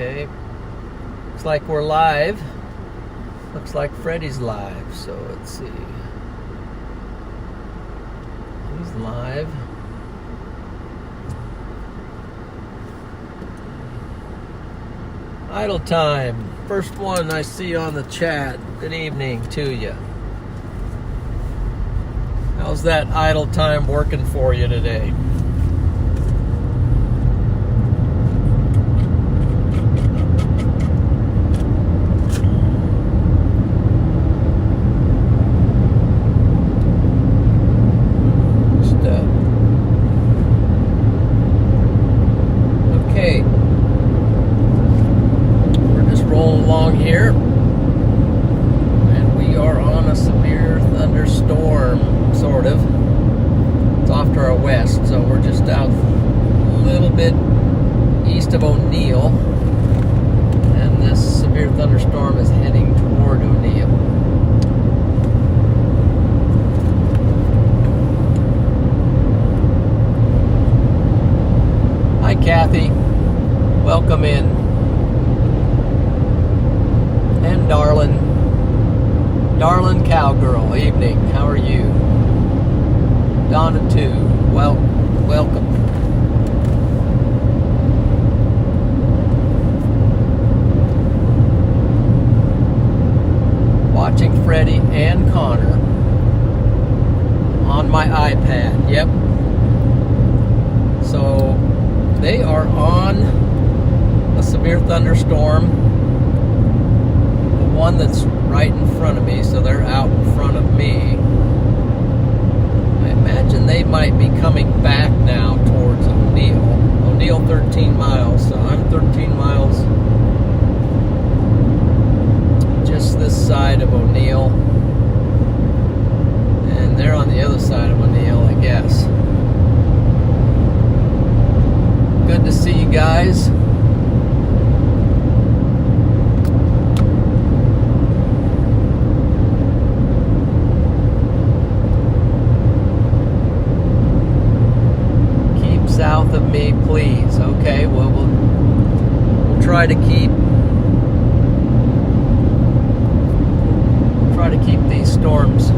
Okay. Looks like we're live. Looks like Freddie's live. So let's see. He's live. Idle time. First one I see on the chat. Good evening to you. How's that idle time working for you today? Kathy, welcome in. And Darlin Cowgirl, evening. How are you? Donna too. Well, welcome. Watching Freddie and Connor on my iPad. Yep. So they are on a severe thunderstorm, the one that's right in front of me, so they're out in front of me. I imagine they might be coming back now towards O'Neill. O'Neill 13 miles, so I'm 13 miles just this side of O'Neill, and they're on the other side of O'Neill, I guess. Good to see you guys. Keep south of me, please. Okay, well, we'll try to keep these storms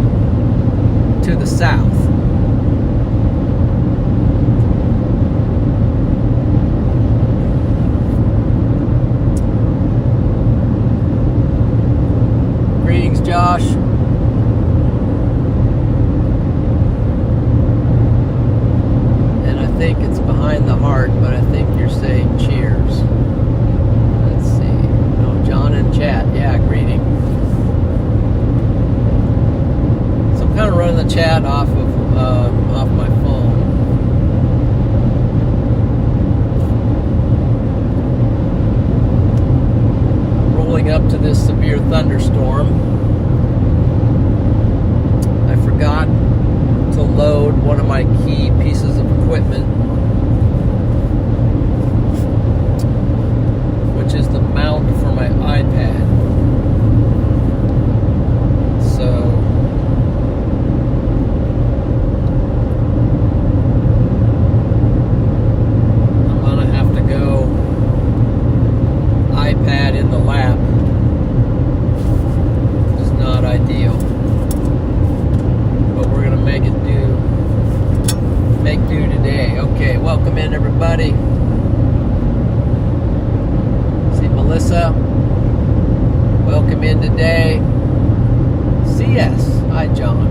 to the south. Josh. And I think it's behind the heart, but I think you're saying cheers. Let's see. Oh, John in chat. Yeah, greeting. So I'm kind of running the chat off my phone. Rolling up to this severe thunderstorm. Forgot to load one of my key pieces of equipment, which is the mount for my iPad. So I'm gonna have to go iPad in the lap, which is not ideal. Make do today. Okay, welcome in everybody. See Melissa. Welcome in today. CS. Hi John.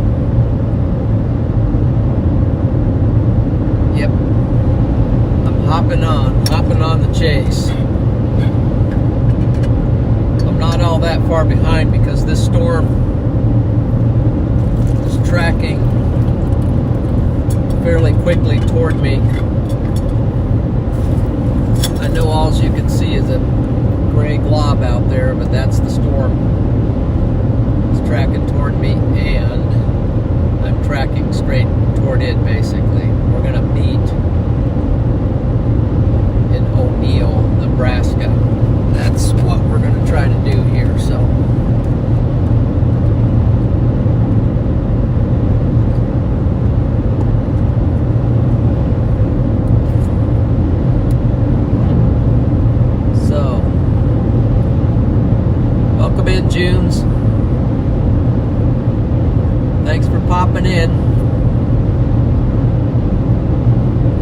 Yep. I'm hopping on the chase. I'm not all that far behind because this storm is tracking fairly quickly toward me. I know all you can see is a gray glob out there, but that's the storm. It's tracking toward me, and I'm tracking straight toward it, basically. We're going to meet in O'Neill, Nebraska. That's what we're going to try to do here, so. So Junes. Thanks for popping in.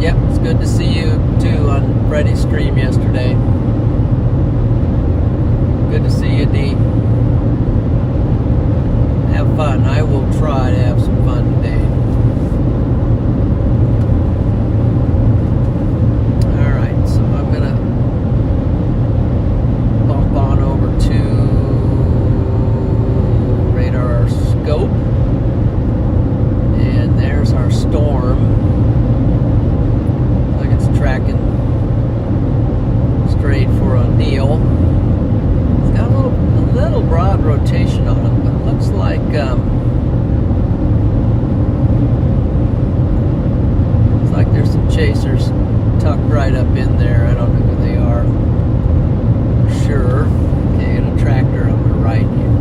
Yep, it's good to see you too on Freddie's stream yesterday. Good to see you, D. Have fun. I will try to have some fun today. Alright, so I'm going to bump on over to radar scope. And there's our storm. Like it's tracking straight for O'Neill. It's got a little broad rotation on it, but it looks like there's some chasers tucked right up in there. I don't know who they are. Sure. Okay, and a tractor on the right here.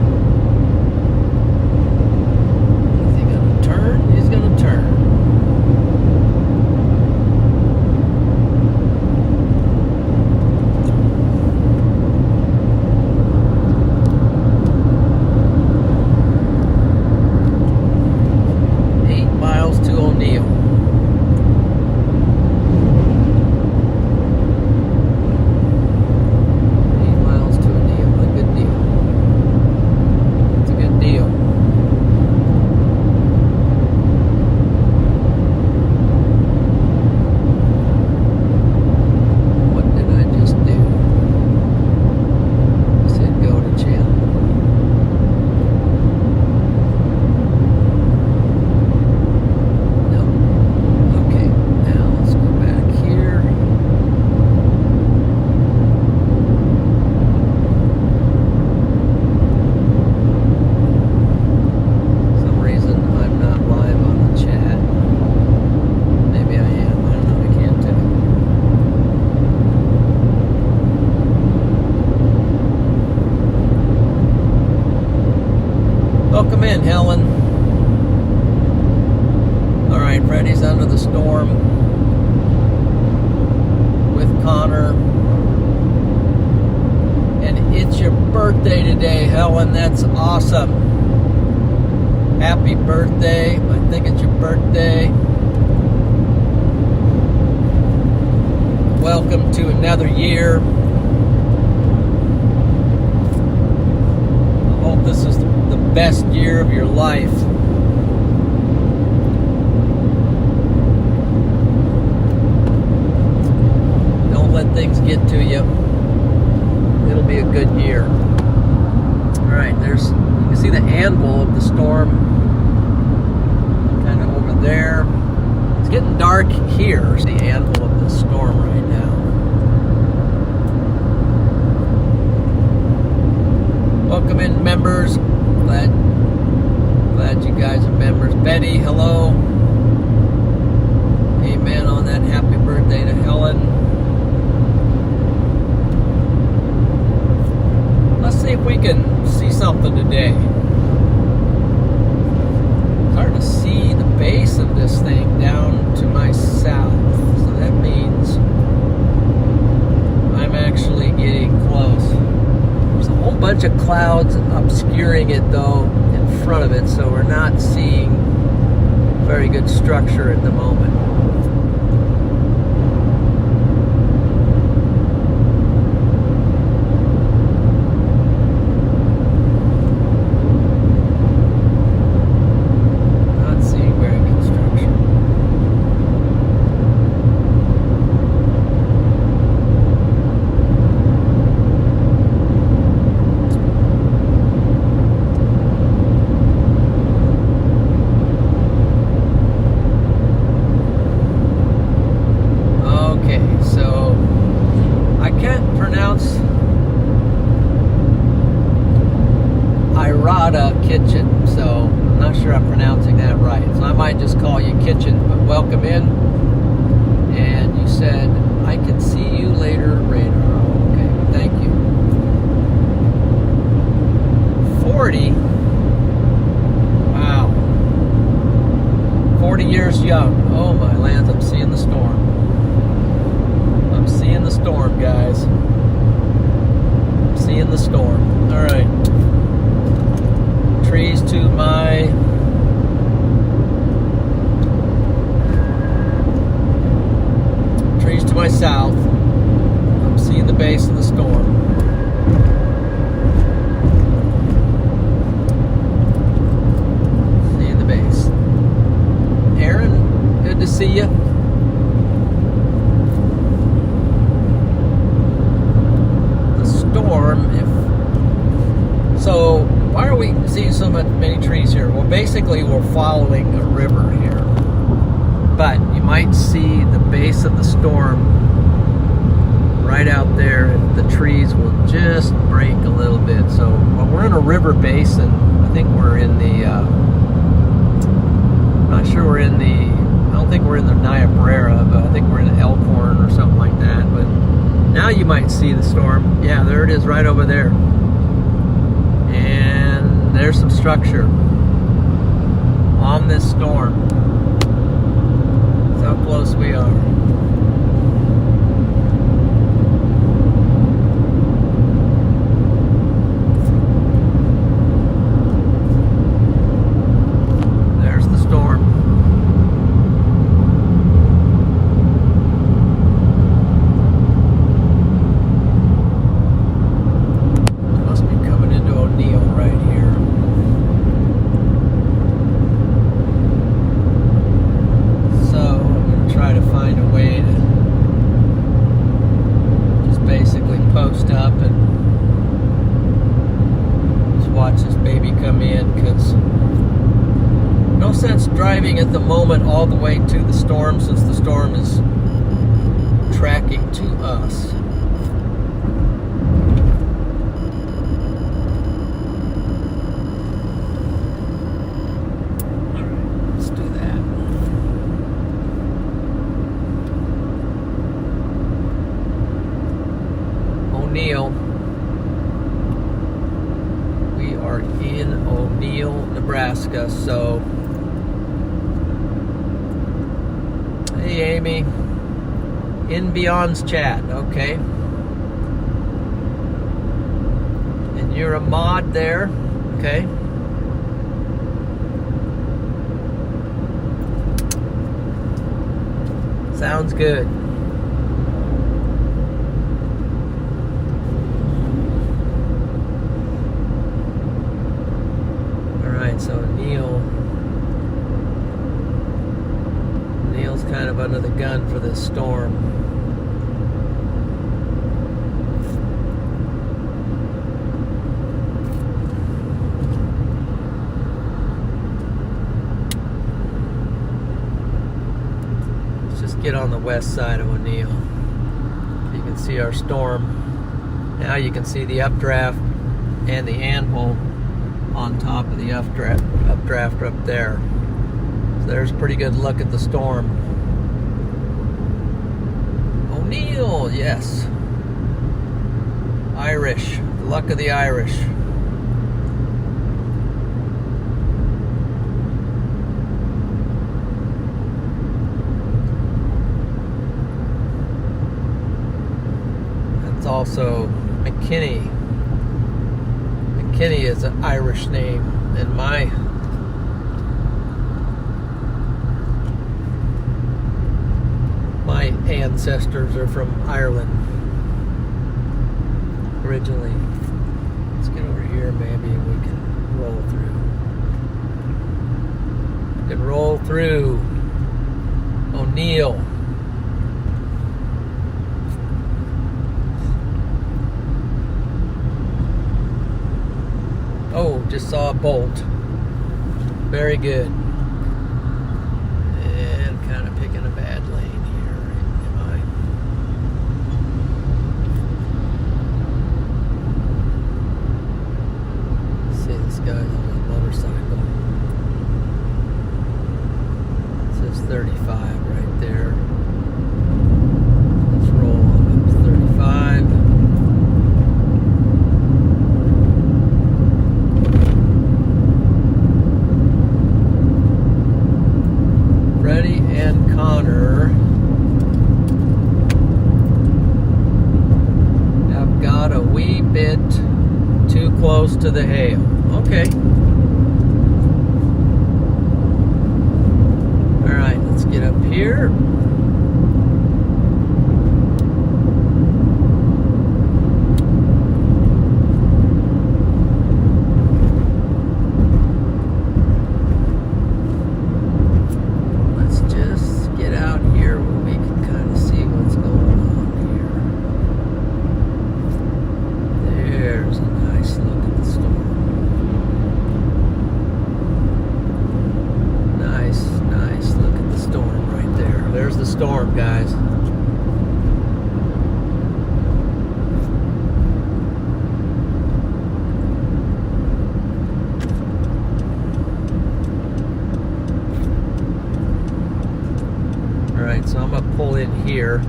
Is he gonna turn? He's gonna turn. Welcome in, Helen. Alright, Freddie's under the storm with Connor. And it's your birthday today, Helen. That's awesome. Happy birthday. I think it's your birthday. Welcome to another year. I hope this is the best year of your life. Don't let things get to you. It'll be a good year. Alright, you can see the anvil of the storm kind of over there. It's getting dark here. It's the anvil of the storm right now. Welcome in, members. Glad you guys are members. Betty, hello. Amen on that. Happy birthday to Helen. Let's see if we can see something today. It's hard to see the base of this thing down to my south. So that means I'm actually getting close. There's a whole bunch of clouds obscuring it though in front of it, so we're not seeing very good structure at the moment. Not seeing very good structure. Kitchen, so I'm not sure I'm pronouncing that right, so I might just call you Kitchen, but welcome in. And you said I can see you later, radar. Okay, thank you. 40. Wow. 40 years young. Oh my lands, I'm seeing the storm. I'm seeing the storm, guys. I'm seeing the storm. All right. trees to my south. I'm seeing the base of the storm. Seeing the base. Aaron, good to see you. The storm, so why are we seeing so many trees here? Well, basically we're following a river here. But you might see the base of the storm right out there. The trees will just break a little bit. So we're in a river basin. I think we're in the, I'm not sure we're in the, I don't think we're in the Niobrara, but I think we're in Elkhorn or something like that. But now you might see the storm. Yeah, there it is right over there. And there's some structure on this storm. That's how close we are. There's the storm. It must be coming into O'Neill right here. Try to find a way to just basically post up and just watch this baby come in, because no sense driving at the moment all the way to the storm, since the storm is tracking to us. O'Neill. We are in O'Neill, Nebraska. So, hey Amy, in Beyond's chat, okay. And you're a mod there, okay. Sounds good. So Neil's kind of under the gun for this storm. Let's just get on the west side of O'Neill. You can see our storm. Now you can see the updraft and the anvil on top of the updraft up there. So there's a pretty good look at the storm. O'Neill, yes. Irish, the luck of the Irish. That's also McKinney. McKinney is an Irish name, and my ancestors are from Ireland originally. Let's get over here, maybe we can roll through. We can roll through O'Neill. Oh, just saw a bolt. Very good. And kind of picking a bad lane here, am I? See this guy on a motorcycle. It says 35 right there. Let's roll on up to 35. And Connor have got a wee bit too close to the hail. Okay. here. Let's just get out here where we can kind of see what's going on here. There's a nice look at the storm. Nice look at the storm right there. There's the storm, guys. All right, so I'm gonna pull in here.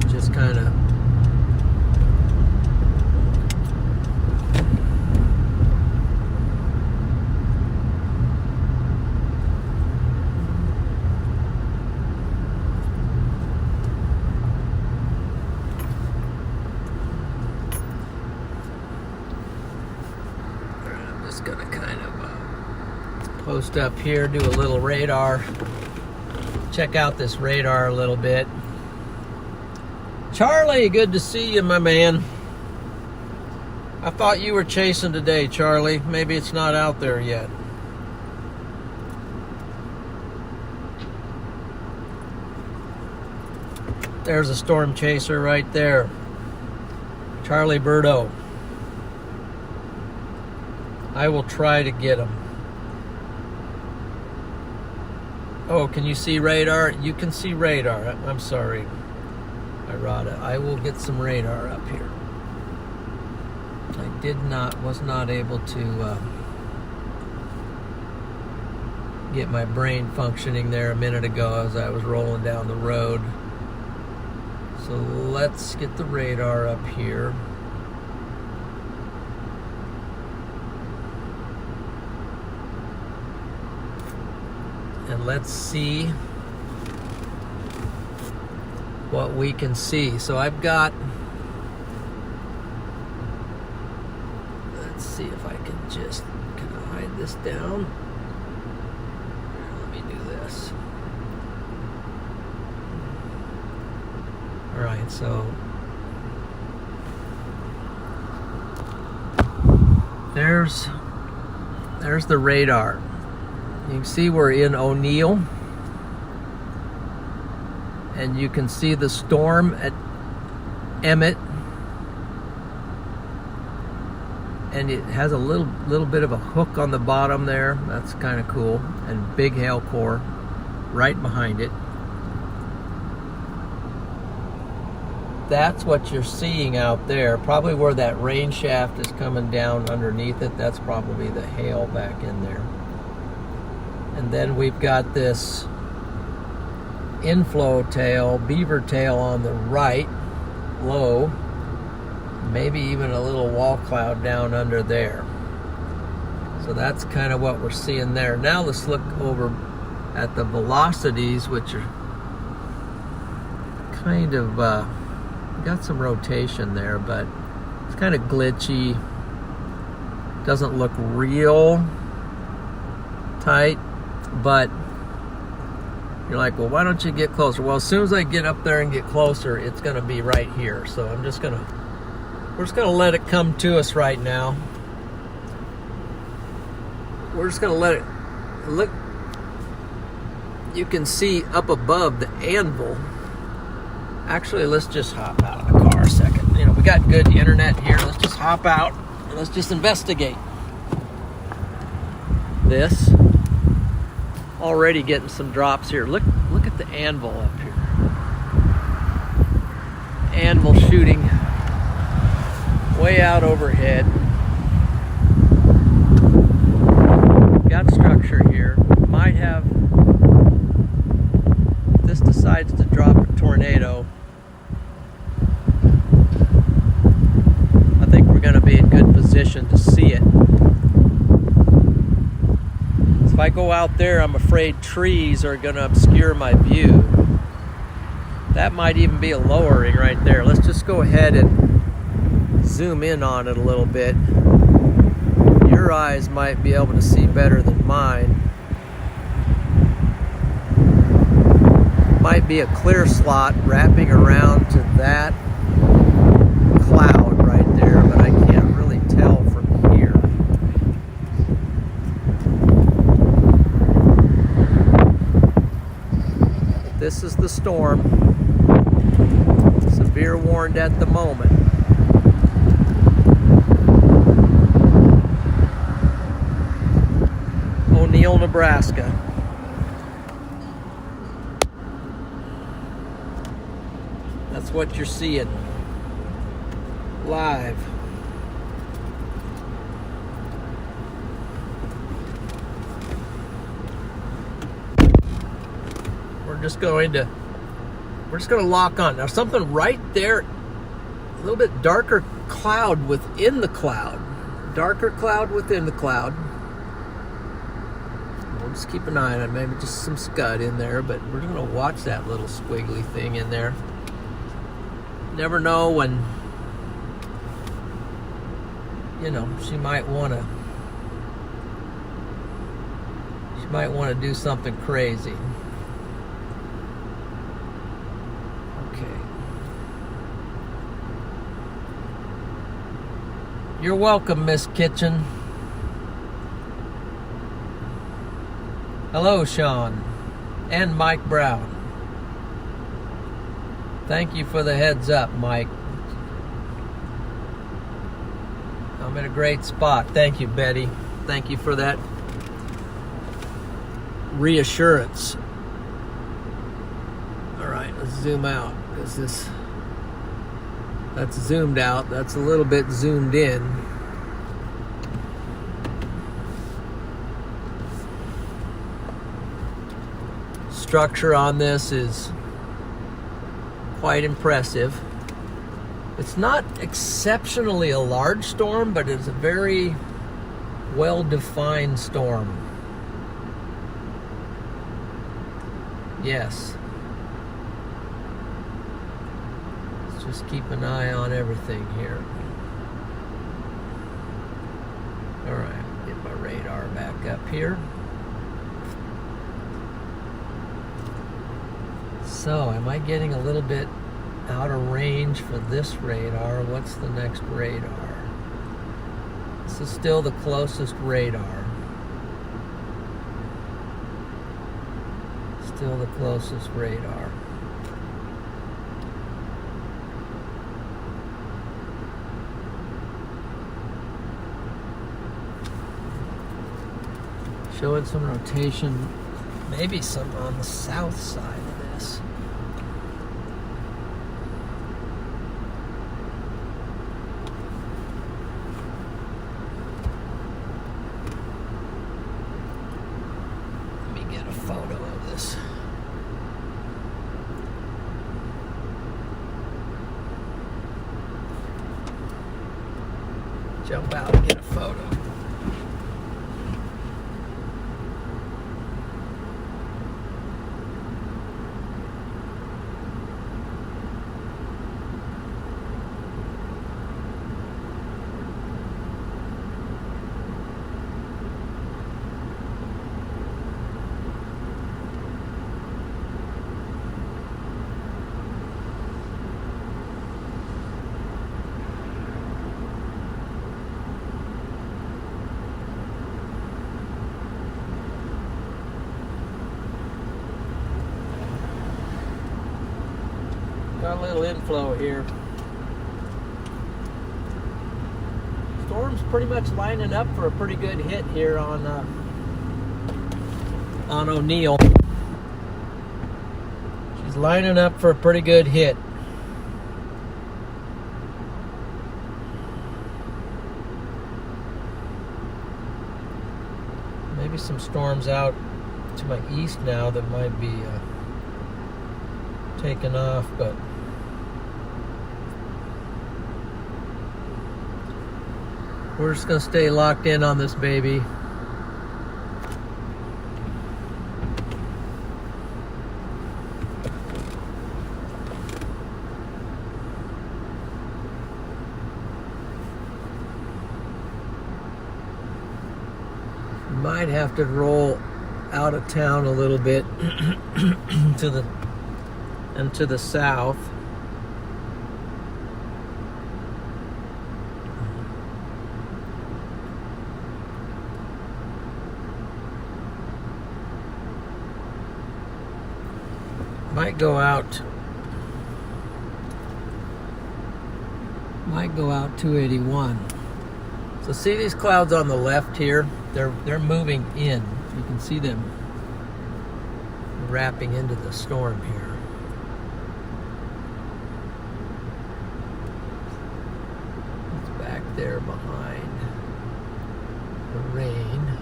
Just kind of gonna kind of post up here, do a little radar, check out this radar a little bit. Charlie, good to see you, my man. I thought you were chasing today, Charlie. Maybe it's not out there yet. There's a storm chaser right there. Charlie Birdo. I will try to get him. Oh, can you see radar? You can see radar. I'm sorry, Irada. I will get some radar up here. I was not able to get my brain functioning there a minute ago as I was rolling down the road. So let's get the radar up here. And let's see what we can see. So I've got, let's see if I can just, can I hide this down? Here, let me do this. All right, so there's the radar. You can see we're in O'Neill, and you can see the storm at Emmett, and it has a little bit of a hook on the bottom there. That's kind of cool, and big hail core right behind it. That's what you're seeing out there, probably where that rain shaft is coming down underneath it. That's probably the hail back in there. And then we've got this inflow tail, beaver tail on the right, low, maybe even a little wall cloud down under there. So that's kind of what we're seeing there. Now let's look over at the velocities, which are kind of, got some rotation there, but it's kind of glitchy. Doesn't look real tight. But you're like, well, why don't you get closer? Well, as soon as I get up there and get closer, it's going to be right here. So we're just going to let it come to us right now. We're just going to let it look. You can see up above the anvil. Actually, let's just hop out of the car a second. You know, we got good internet here. Let's just hop out and let's just investigate this. Already getting some drops here. Look at the anvil up here. Anvil shooting way out overhead. Got structure here. Might have, if this decides to drop a tornado, I think we're going to be in good position to see it. If I go out there, I'm afraid trees are going to obscure my view. That might even be a lowering right there. Let's just go ahead and zoom in on it a little bit. Your eyes might be able to see better than mine. might be a clear slot wrapping around to that cloud right there, but I can't really tell from here. This is the storm. Severe warned at the moment. O'Neill, Nebraska. That's what you're seeing live. We're just going to lock on. Now something right there, a little bit darker cloud within the cloud. Darker cloud within the cloud. We'll just keep an eye on it. Maybe just some scud in there, but we're going to watch that little squiggly thing in there. Never know when, you know, she might want to do something crazy. Okay. You're welcome, Miss Kitchen. Hello, Sean and Mike Brown. Thank you for the heads up, Mike. I'm in a great spot. Thank you, Betty. Thank you for that reassurance. All right, let's zoom out. That's zoomed out. That's a little bit zoomed in. Structure on this is quite impressive. It's not exceptionally a large storm, but it's a very well-defined storm. Yes. Let's just keep an eye on everything here. All right, get my radar back up here. So, am I getting a little bit out of range for this radar? What's the next radar? This is still the closest radar. Still the closest radar. Showing some rotation, maybe some on the south side of this. Jump out and get a photo. Got a little inflow here. Storm's pretty much lining up for a pretty good hit here on O'Neill. She's lining up for a pretty good hit. Maybe some storms out to my east now that might be taken off, but we're just going to stay locked in on this baby. Might have to roll out of town a little bit to the and to the south. Might go out 281. So see these clouds on the left here? They're moving in. You can see them wrapping into the storm here. It's back there behind the rain.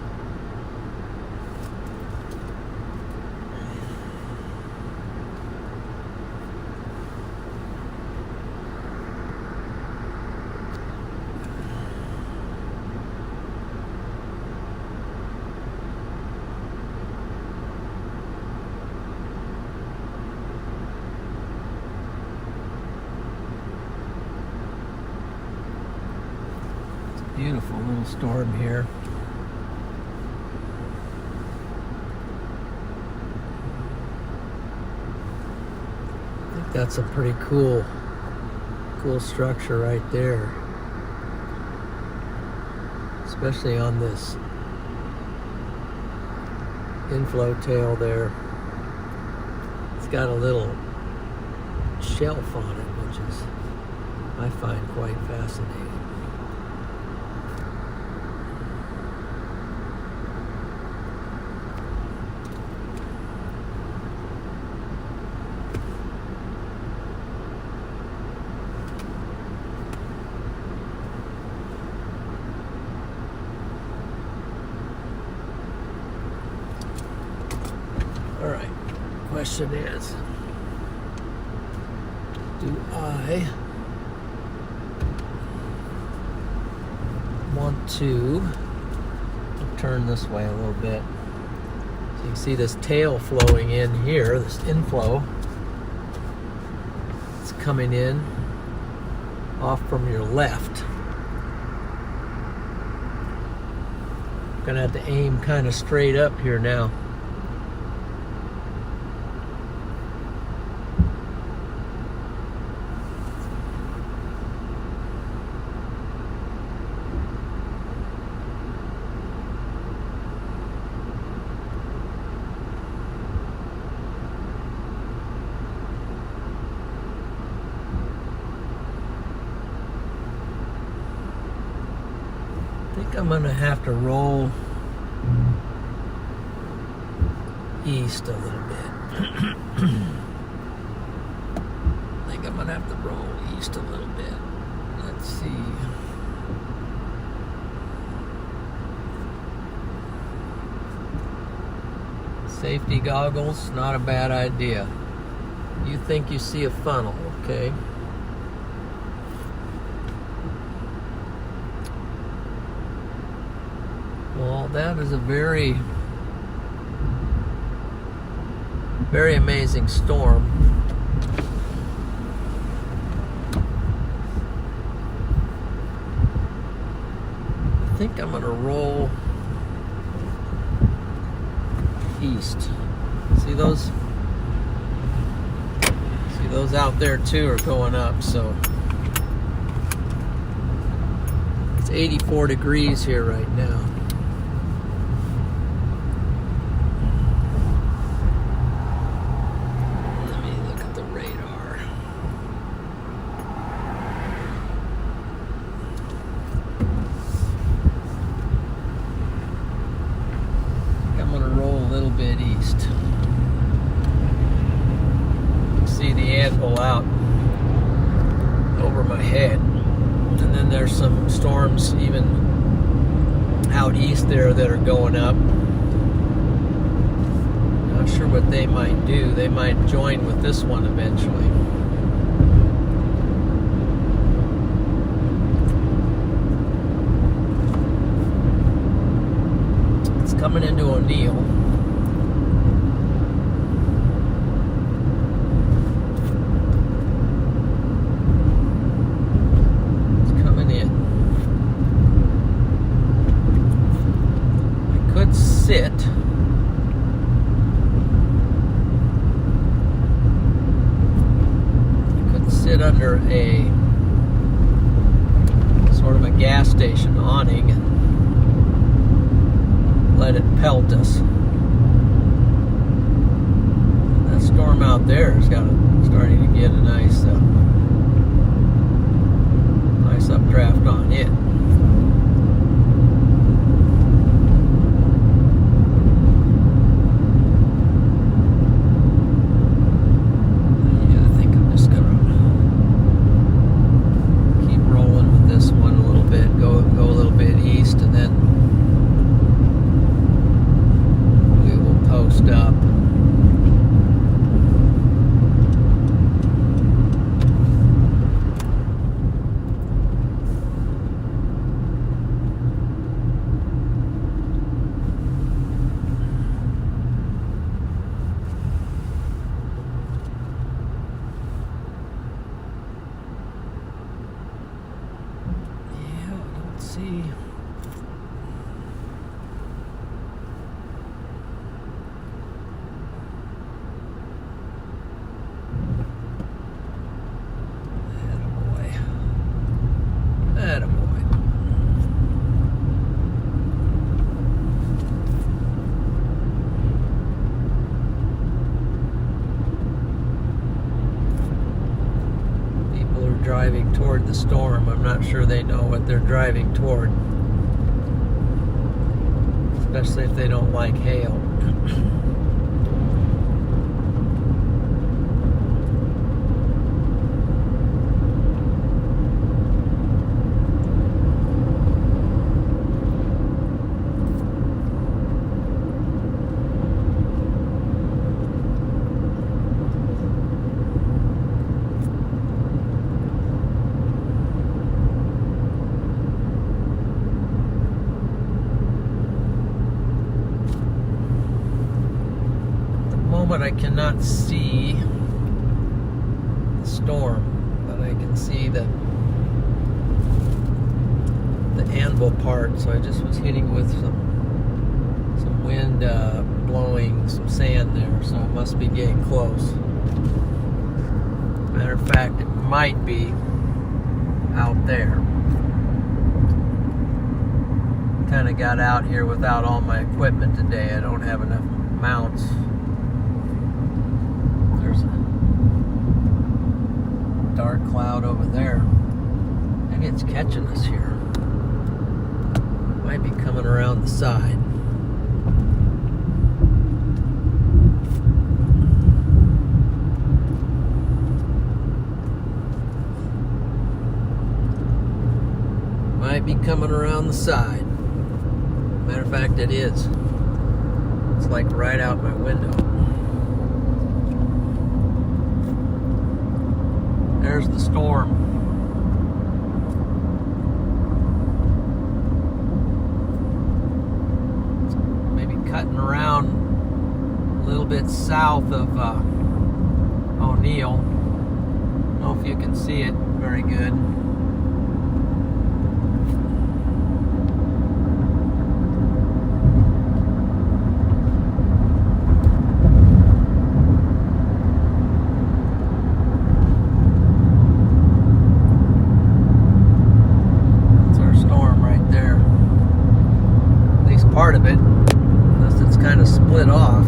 Beautiful little storm here. I think that's a pretty cool structure right there. Especially on this inflow tail there. It's got a little shelf on it, which is, I find, quite fascinating. All right, question is, do I want to turn this way a little bit? So you can see this tail flowing in here, this inflow. It's coming in off from your left. I'm gonna have to aim kind of straight up here now. I think I'm gonna have to roll east a little bit. I think I'm gonna have to roll east a little bit. Let's see. Safety goggles, not a bad idea. You think you see a funnel, okay? Well, that is a very, very amazing storm. I think I'm gonna roll east. See those? See those out there too are going up, so it's 84 degrees here right now. Bit east. See the anthill out over my head, and then there's some storms even out east there that are going up. Not sure what they might do. They might join with this one eventually. It's coming into O'Neill. Sit. under a sort of a gas station awning and let it pelt us. That storm out there has starting to get a nice updraft on it. Driving toward the storm. I'm not sure they know what they're driving toward, especially if they don't like hail. I cannot see the storm, but I can see the anvil part. So I just was hitting with some wind blowing some sand there, so it must be getting close. Matter of fact, it might be out there. Kind of got out here without all my equipment today. I don't have enough mounts. Dark cloud over there. Maybe it's catching us here. Might be coming around the side. Might be coming around the side. Matter of fact, it is. It's like right out my window. There's the storm. It's maybe cutting around a little bit south of O'Neill. I don't know if you can see it very good. Part of it, unless it's kind of split off.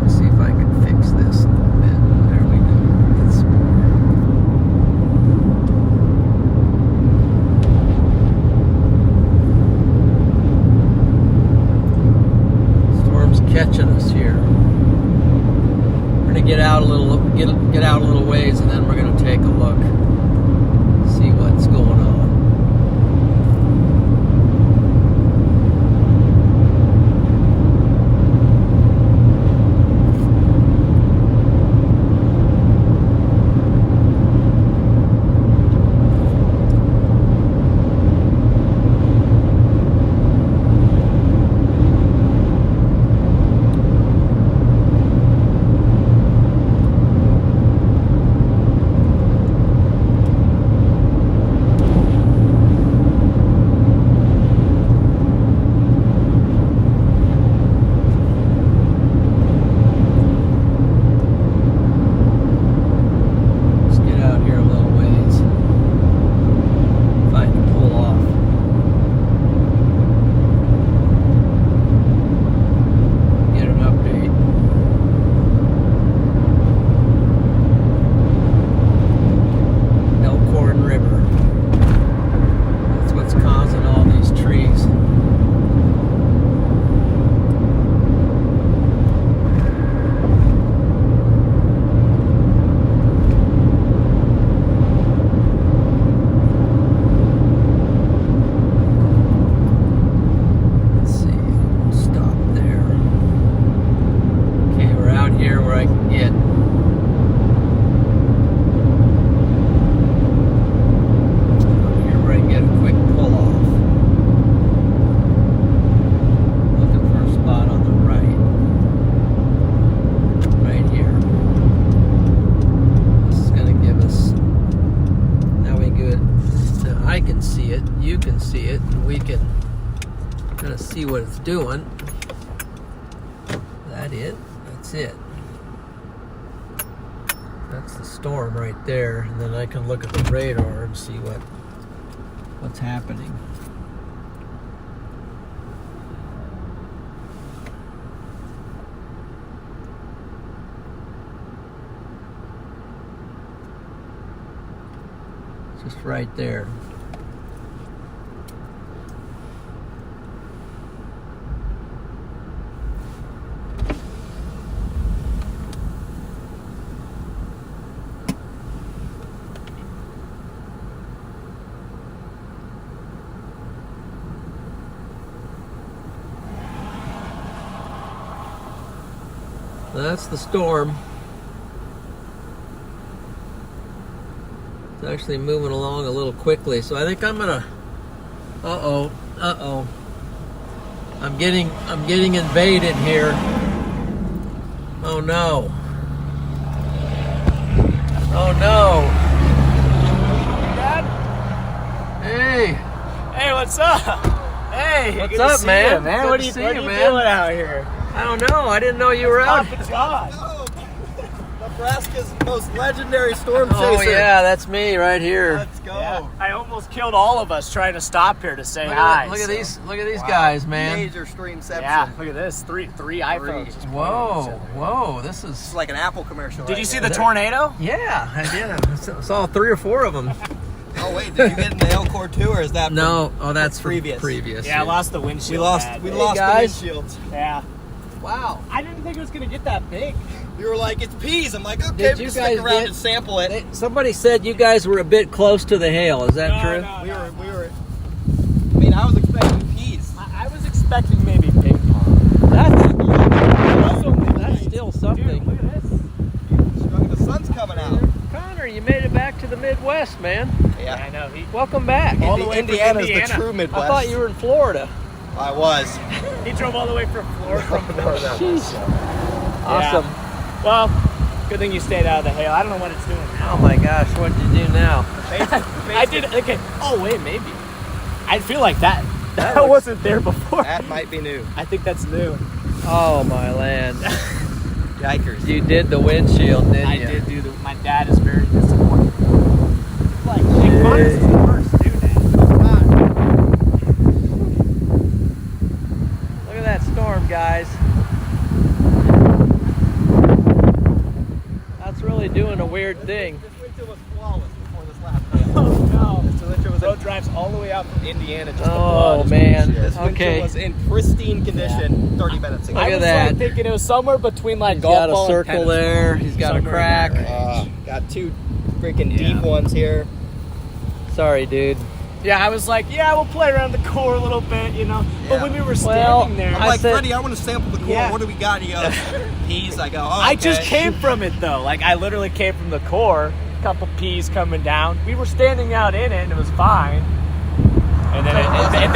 Let's see if I can fix this a little bit. There we go. Storm's catching us here. We're gonna get out a little ways, and then we're gonna take a look. See what's going on. can see it, and we can kind of see what it's doing. That it? That's it. That's the storm right there, and then I can look at the radar and see what's happening. Just right there. That's the storm. It's actually moving along a little quickly, so I think I'm gonna. I'm getting invaded here. Oh no. Oh no. Dad? Hey. Hey, what's up? Hey, What's good up, to see man? you, man. Good What are to you see doing you, man. out here? I don't know. I didn't know you were out. Papa John. Nebraska's most legendary storm chaser. Oh yeah, that's me right here. Let's go. Yeah, I almost killed all of us trying to stop here to say Look hi. at these Wow. guys, man. Major streamception. Yeah, look at this. Three iPhones. just pointing at each Whoa, other. whoa, this It's is. like an Apple commercial. Did right you see there. the tornado? Yeah, I did. I saw 3 or 4 of them. Oh wait, did you get in the Elcor too, or is that No, oh, that's previous? Previous. Yeah, I lost the windshield. We lost. pad. We Hey, lost guys. the windshields. Yeah. Wow. I didn't think it was gonna get that big. You were like, it's peas. I'm like, okay, Did we you just guys stick around get- and sample it. Somebody said you guys were a bit close to the hail. Is that true? No, we were. I mean, I was expecting peas. I was expecting maybe ping pong. That's still something. Dude, look at this. The sun's coming out. Connor, you made it back to the Midwest, man. Yeah, I Yeah. know. Welcome back. All the way from Indiana's Indiana. the true Midwest. I thought you were in Florida. I was. He drove all the way from Florida. Jeez. Awesome. Well, good thing you stayed out of the hail. I don't know what it's doing now. Oh my gosh, what did you do now? I did. Okay. Oh wait, maybe. I feel like that looks- wasn't there before. That might be new. I think that's new. Oh my land. Yikers. You did the windshield, didn't I you? did do the. My dad is very disappointed. Like, hey, Connor's is the worst, dude. Look at that storm, guys. That's really doing a weird thing. This windshield was flawless before this last hail. Oh no. This windshield was Road drives all the way out from Indiana just to Oh blood. man. This windshield Okay. was in pristine condition 30 minutes ago. Look I at was that. like thinking it was somewhere between like He's golf got a ball and circle tennis there. ball. He's got a Somewhere in crack. that range. Got 2 freaking deep ones here. Sorry, dude. Yeah, I was like, yeah, we'll play around the core a little bit, you know. But Yeah. when we were Well, standing there, I'm I like, said- Freddie, I want to sample the core. Yeah. What do we got? He goes, peas. I go, oh, I just okay. came from it though. Like I literally came from the core. Couple peas coming down. We were standing out in it, and it was fine. And then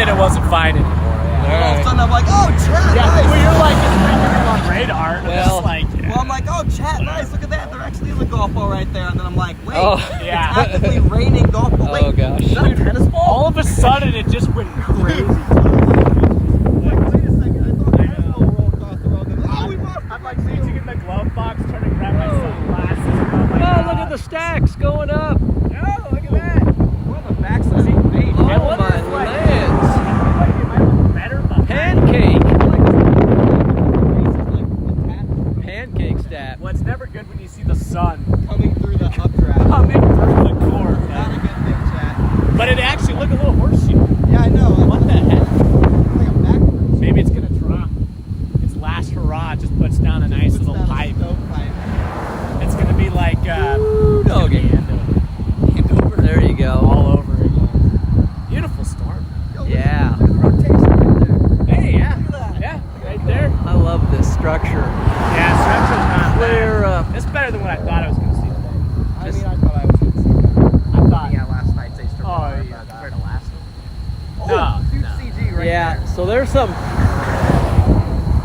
it wasn't fine anymore. And Yeah. all of a sudden, I'm like, oh, chat, Yeah, nice. well, you're like it's ringing on radar. And Well- it's like, Well, I'm like, oh, chat, nice. Look at that. There actually is a golf ball right there. And then I'm like, wait, Oh. Yeah. it's actively raining golf ball. Wait, Oh, gosh. is that a tennis ball? all of a sudden, it just went crazy. Like, wait a second. I thought tennis ball rolled across the road. Oh, we lost. I'm like reaching in the glove box, trying to grab my sunglasses. And I'm like, Oh, look at the stacks going up. Oh, look at that. We're on the backside of the page. Oh I wonder my if, like, lands. Like it might look better behind. Pancake. Like, Pancake stat. Well, it's never good when you see the sun coming through the updraft. coming through the core. Not a good thing, chat. But it actually, look, a little horseshoe. Yeah, I know. What the heck? Like a backwards. Maybe it's gonna drop. Its last hurrah just puts down a nice little pipe. It's gonna be like Ooh, doggy. There you go. all over again. Beautiful storm. Yeah. Hey, yeah, yeah, right there. I love this structure. Yeah, structure's not Clear bad. up. It's better than what I thought I was gonna see today. I mean, I thought I was going to see that. I thought. Yeah, last night's Easter. Oh, yeah. Compared to last one. No, huge no. CG right Yeah, there. so there's some,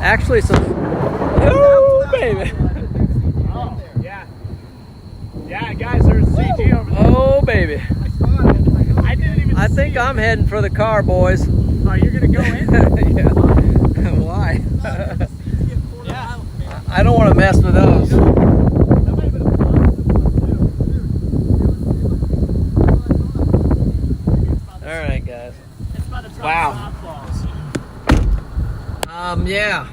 actually some, oh baby, Oh, yeah. Yeah, guys, there's CG over there. oh baby. I saw it. I didn't even I think I'm heading for the car, boys. Oh, you're gonna go in? Yeah. Why? Yeah. I don't want to mess with those. That might have been a positive one, too. All right, guys. It's about to drop Wow. softballs. Yeah.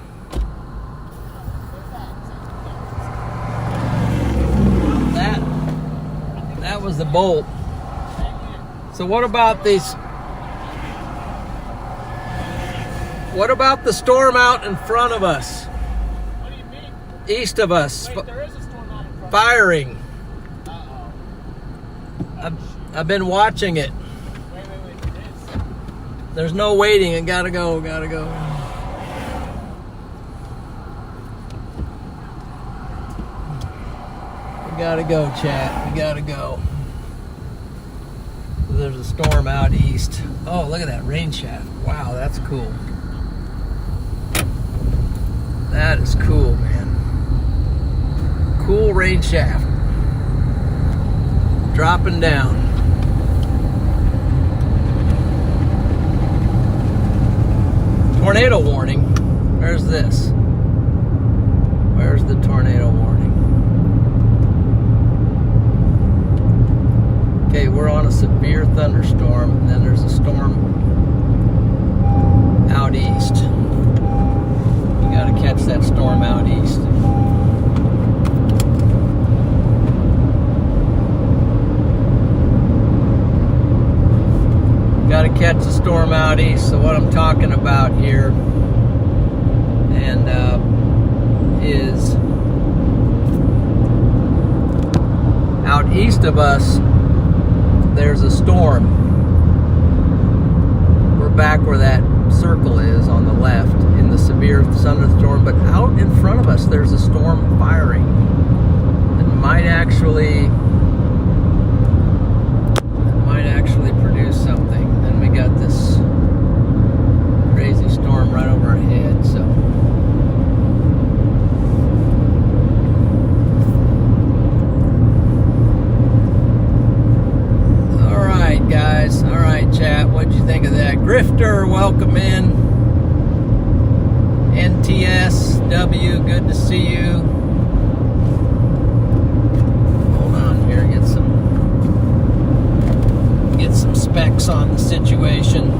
That was the bolt. So what about these? What about the storm out in front of us? What do you mean? East of us, Wait, there is a storm out in front. firing. Uh-oh. I've been watching it. Wait, it is. There's no waiting. I gotta go. Gotta go. We gotta go, chat. We gotta go. There's a storm out east. Oh, look at that rain shaft. Wow, that's cool. That is cool, man. Cool rain shaft. Dropping down. Tornado warning. Where's this? Where's the tornado warning? Okay, we're on a severe thunderstorm, and then there's a storm out east. You gotta catch that storm out east. Gotta catch the storm out east. So what I'm talking about here and is out east of us, there's a storm. We're back where that circle is on the left in the severe thunderstorm, but out in front of us there's a storm firing. It might actually produce something. Then we got this crazy storm right over our head, so guys. All right, chat. What'd you think of that? Grifter, welcome in. NTSW, good to see you. Hold on here, get some specs on the situation.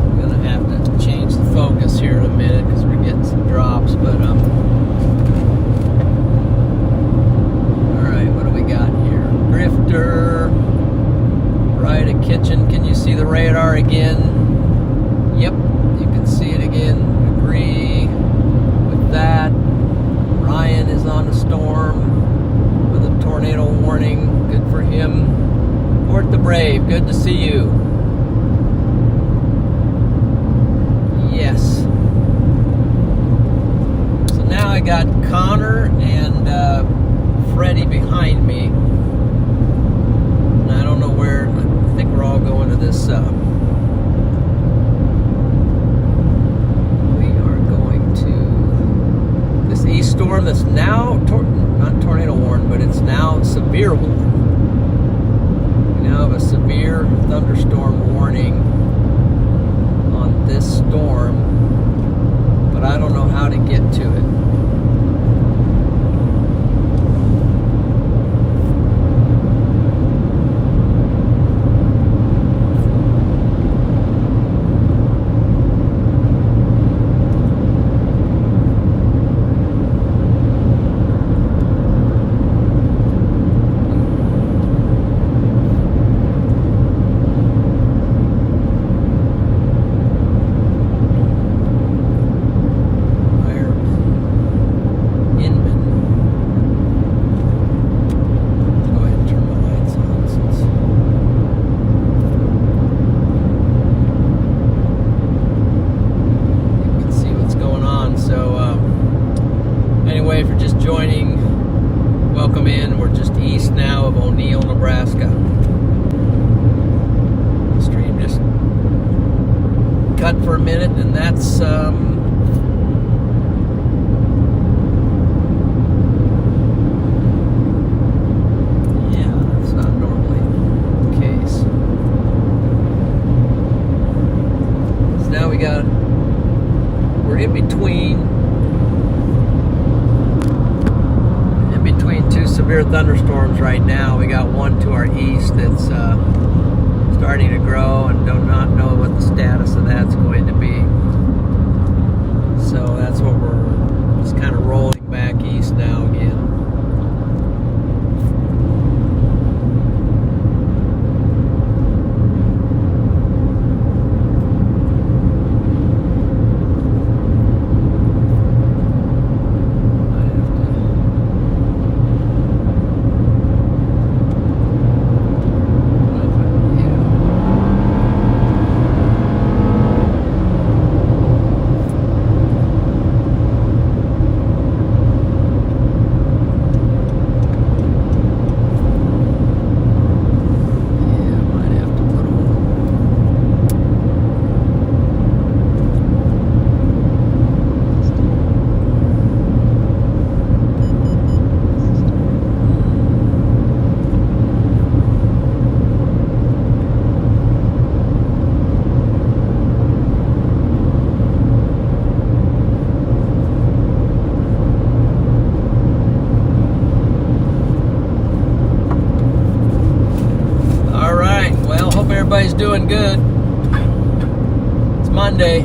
I'm gonna have to change the focus here in a minute because we're getting some drops, but Grifter, right at kitchen. Can you see the radar again? Yep, you can see it again. Agree with that. Ryan is on a storm with a tornado warning. Good for him. Port the Brave, good to see you. Yes. So now I got Connor and Freddie behind me. I don't know where. I think we're all going to this. We are going to this east storm that's now not tornado warned, but it's now severe warning. We now have a severe thunderstorm warning on this storm, but I don't know how to get to it. Nebraska. The stream just cut for a minute, and that's between two severe thunderstorms right now. We got one to our east that's starting to grow, and do not know what the status of that's going to be. So that's what we're just kind of rolling back east now again. Everybody's doing good. It's Monday.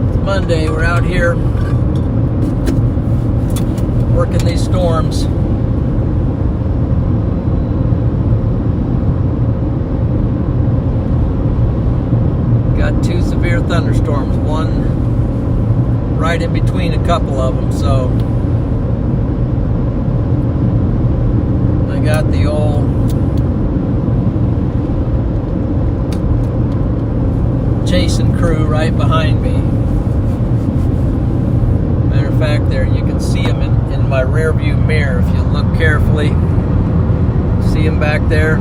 It's Monday. We're out here working these storms. Got two severe thunderstorms, one right in between a couple of them, so got the old chasing crew right behind me. Matter of fact, there you can see them in my rear view mirror if you look carefully. See them back there?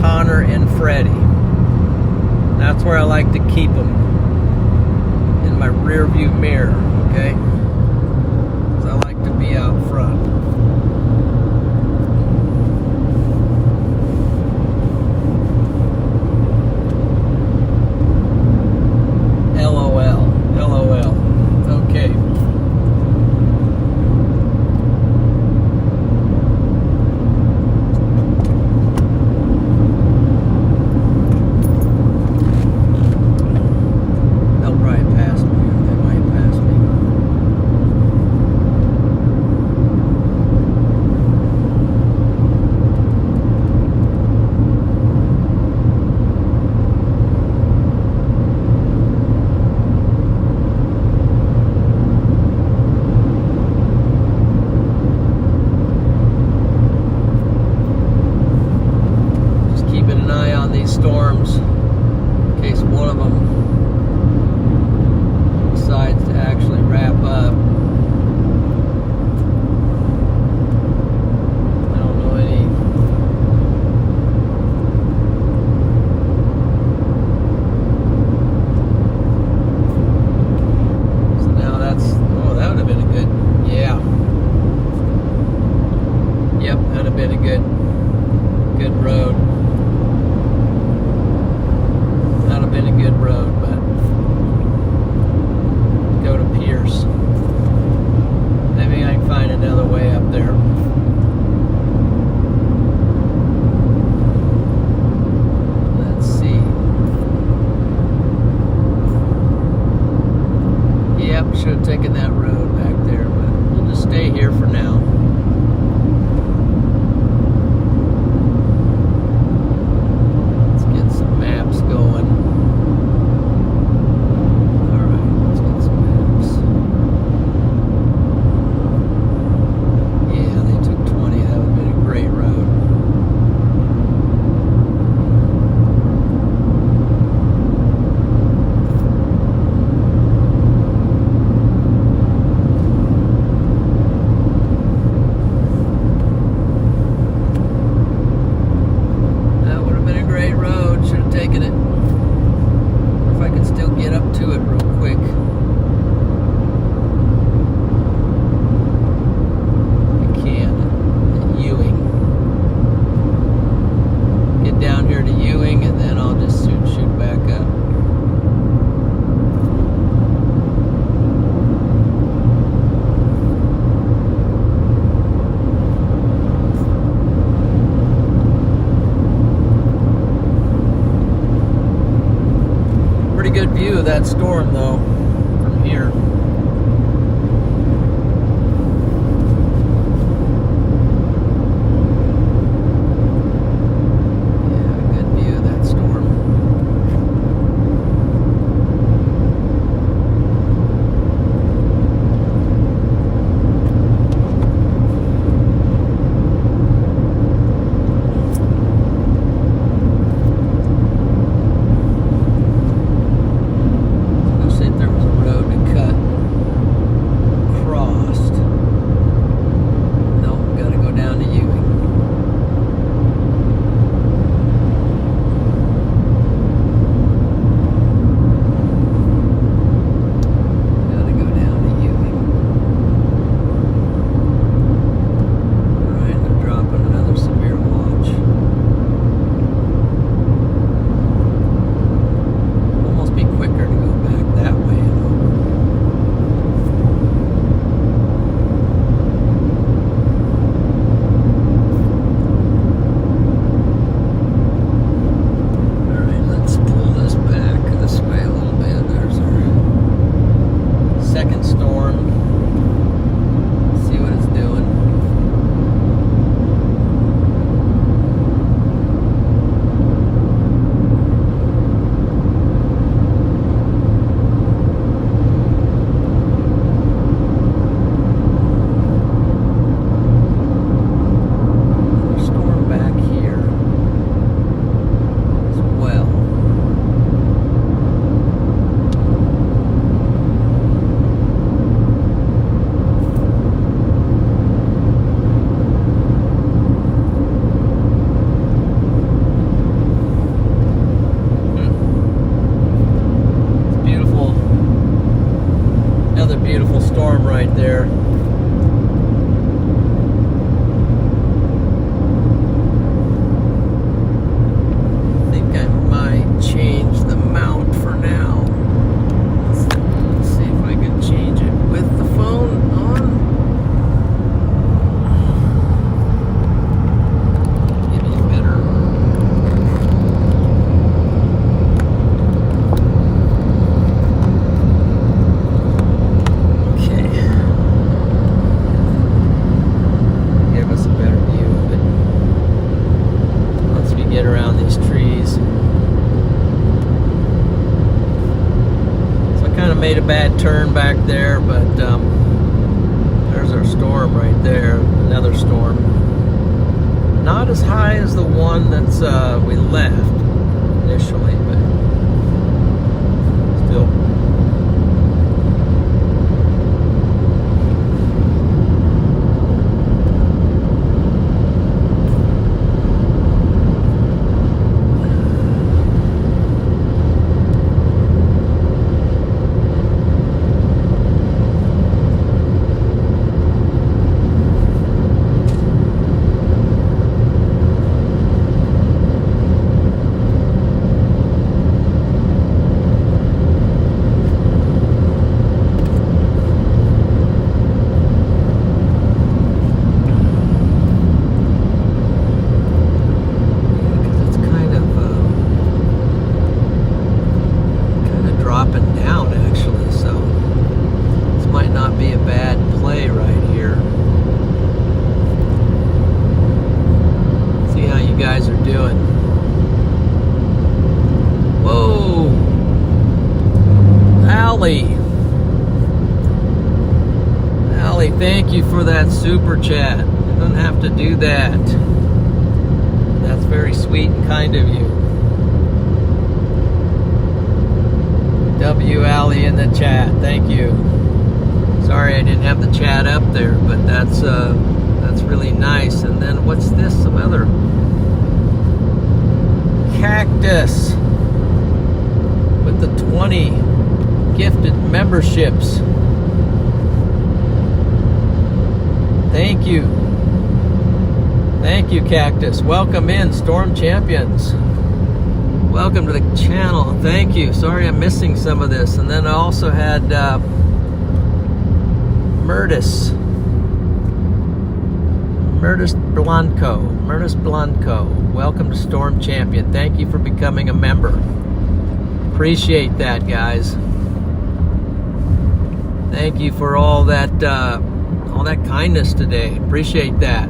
Connor and Freddie. That's where I like to keep them, in my rear view mirror, okay? Because I like to be out front. Storms, in case one of them decides to actually wrap up. I don't know any. So now that's, oh, that would have been a good, yeah. Yep, that would have been a good road. Been a good road, but pretty good view of that storm though from here. Yeah, good view of that storm. Right there. I think I might change the mount for now. Let's see if I can change it with the phone on. Give me a better. Made a bad turn back there, but there's our storm right there. Another storm. Not as high as the one that's we left initially, but still. Allie, thank you for that super chat. You don't have to do that. That's very sweet and kind of you. W. Allie in the chat. Thank you. Sorry I didn't have the chat up there, but that's really nice. And then what's this? Some other cactus with the 20 gifted memberships. Thank you. Thank you, Cactus. Welcome in, Storm Champions. Welcome to the channel. Thank you. Sorry I'm missing some of this. And then I also had Murtis Blanco. Welcome to Storm Champion. Thank you for becoming a member. Appreciate that, guys. Thank you for all that kindness today. Appreciate that.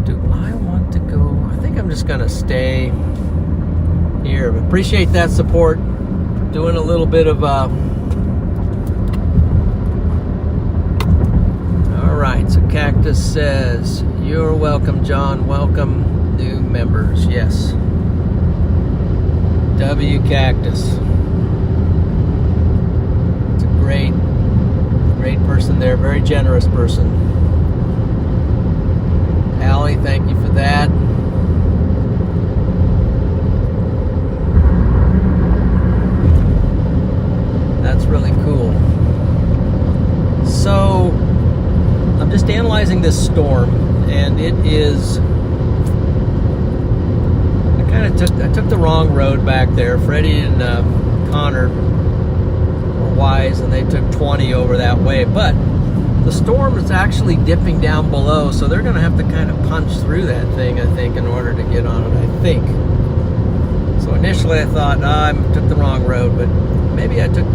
Do I want to go? I think I'm just gonna stay here. But appreciate that support. Doing a little bit of all right, so Cactus says, "You're welcome, John. Welcome new members." Yes. W Cactus. It's a great person there. Very generous person. Allie, thank you for that. That's really cool. So, I'm just analyzing this storm, and it is. I took the wrong road back there. Freddie and Connor were wise, and they took 20 over that way. But the storm is actually dipping down below, so they're going to have to kind of punch through that thing, I think, in order to get on it. I think. So initially, I thought I took the wrong road, but maybe I took.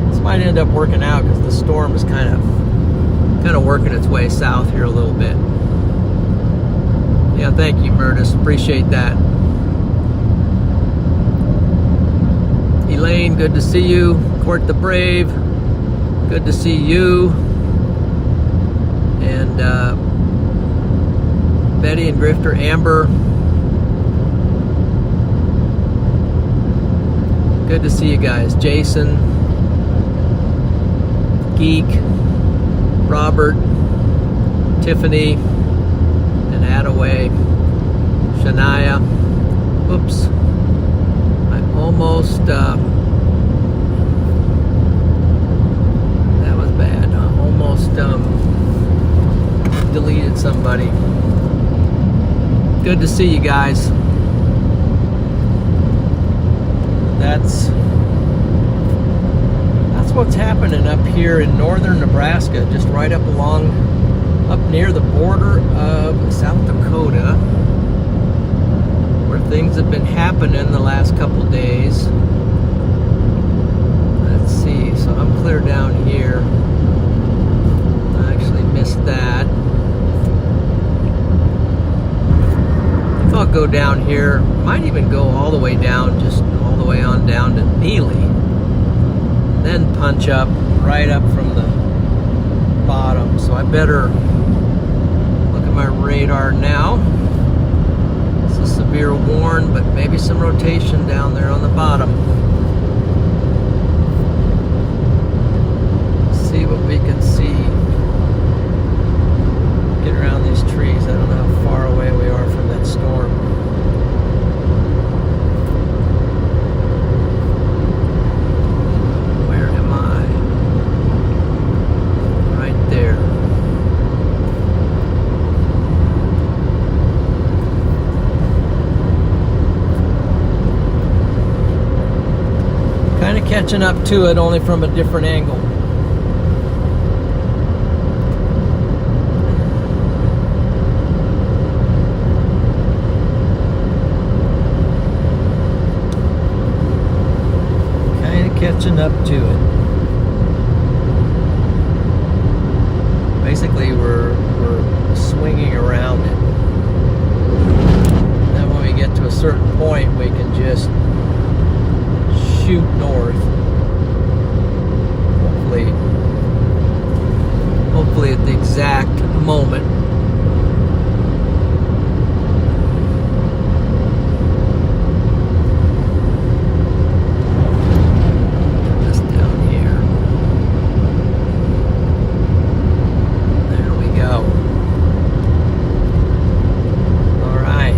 This might end up working out because the storm is kind of working its way south here a little bit. Yeah, thank you, Murtis. Appreciate that. Elaine, good to see you. Court the Brave, good to see you. And Betty and Grifter, Amber, good to see you guys. Jason, Geek, Robert, Tiffany, and Attaway, Shania. Oops. I almost, that was bad. I almost deleted somebody. Good to see you guys. That's what's happening up here in northern Nebraska, just right up near the border of South Dakota, where things have been happening the last couple days. Let's see, so I'm clear down here. I actually missed that. If I'll go down here, might even go all the way down, just all the way on down to Neely, then punch up right up from the bottom. So I better look at my radar now. It's a severe warn, but maybe some rotation down there on the bottom. Let's see what we can see. Get around these trees. I don't know how far away we are from that storm. Catching up to it, only from a different angle. Kind of catching up to it. Basically, we're swinging around it. Then when we get to a certain point, we can just shoot north. Hopefully at the exact moment. This down here. There we go. All right.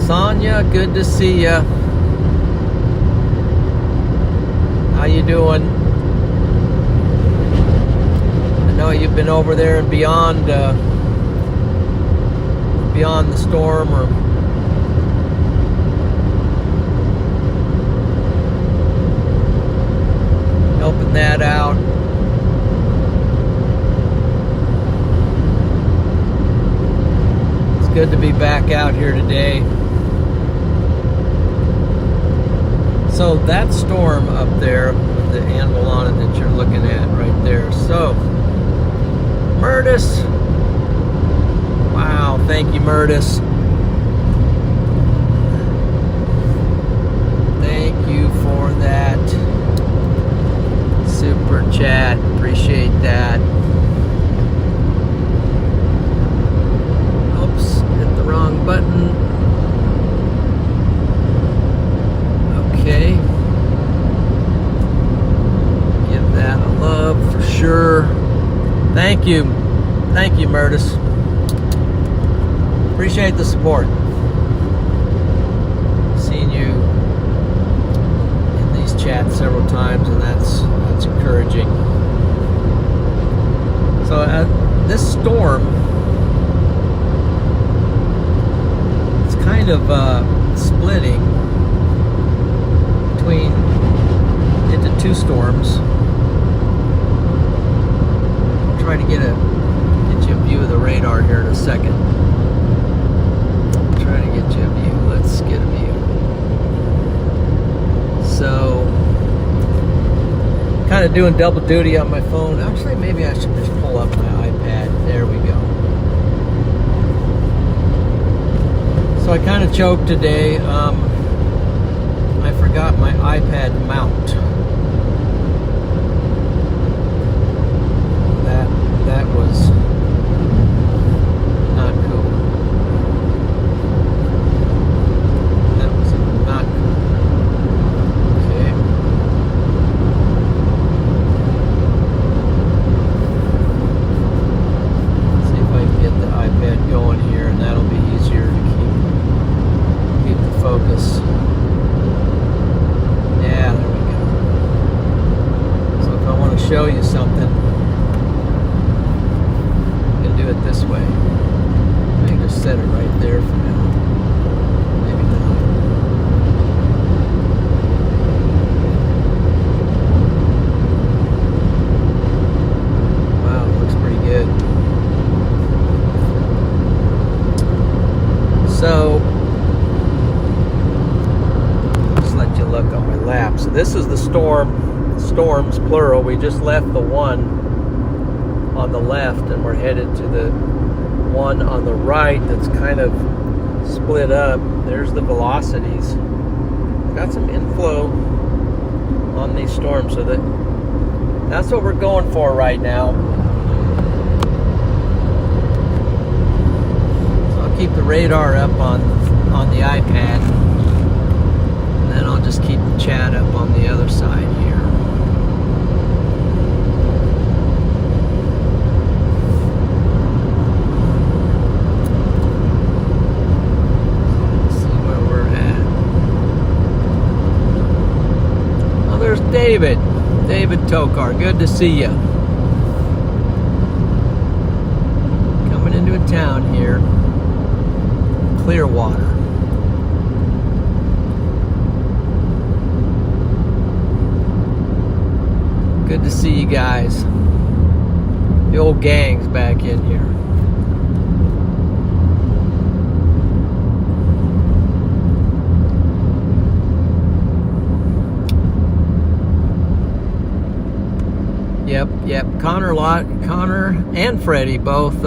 Sonia, good to see ya. How you doing? I know you've been over there and beyond the storm, or helping that out. good to be back out here today. So that storm up there with the anvil on it that you're looking at right there. So, Murtis. Wow, thank you, Murtis. Thank you for that super chat. Appreciate that. Oops, hit the wrong button. Okay. Give that a love for sure. Thank you. Thank you, Murtis. Appreciate the support. Seen you in these chats several times, and that's encouraging. So this storm, it's kind of splitting into two storms. I'll try to get you a view of the radar here in a second. Trying to get you a view. Let's get a view. So, kind of doing double duty on my phone. Actually, maybe I should just pull up my iPad. There we go. So I kind of choked today. I forgot my iPad mount. That was not cool. That was not cool. Okay. See if I can get the iPad going here, and that'll be easier to keep the focus. Yeah, there we go. So if I want to show you something, I'm going to do it this way. Maybe just set it right there for now. Maybe not. Wow, it looks pretty good. So, look on my lap. So this is the storms plural. We just left the one on the left, and we're headed to the one on the right that's kind of split up. There's the velocities. Got some inflow on these storms, so that's what we're going for right now. So I'll keep the radar up on the iPad. Then I'll just keep the chat up on the other side here. Let's see where we're at. Oh, there's David. David Tokar. Good to see you. Coming into a town here. Clearwater. Good to see you guys. The old gang's back in here. Yep. Connor and Freddie both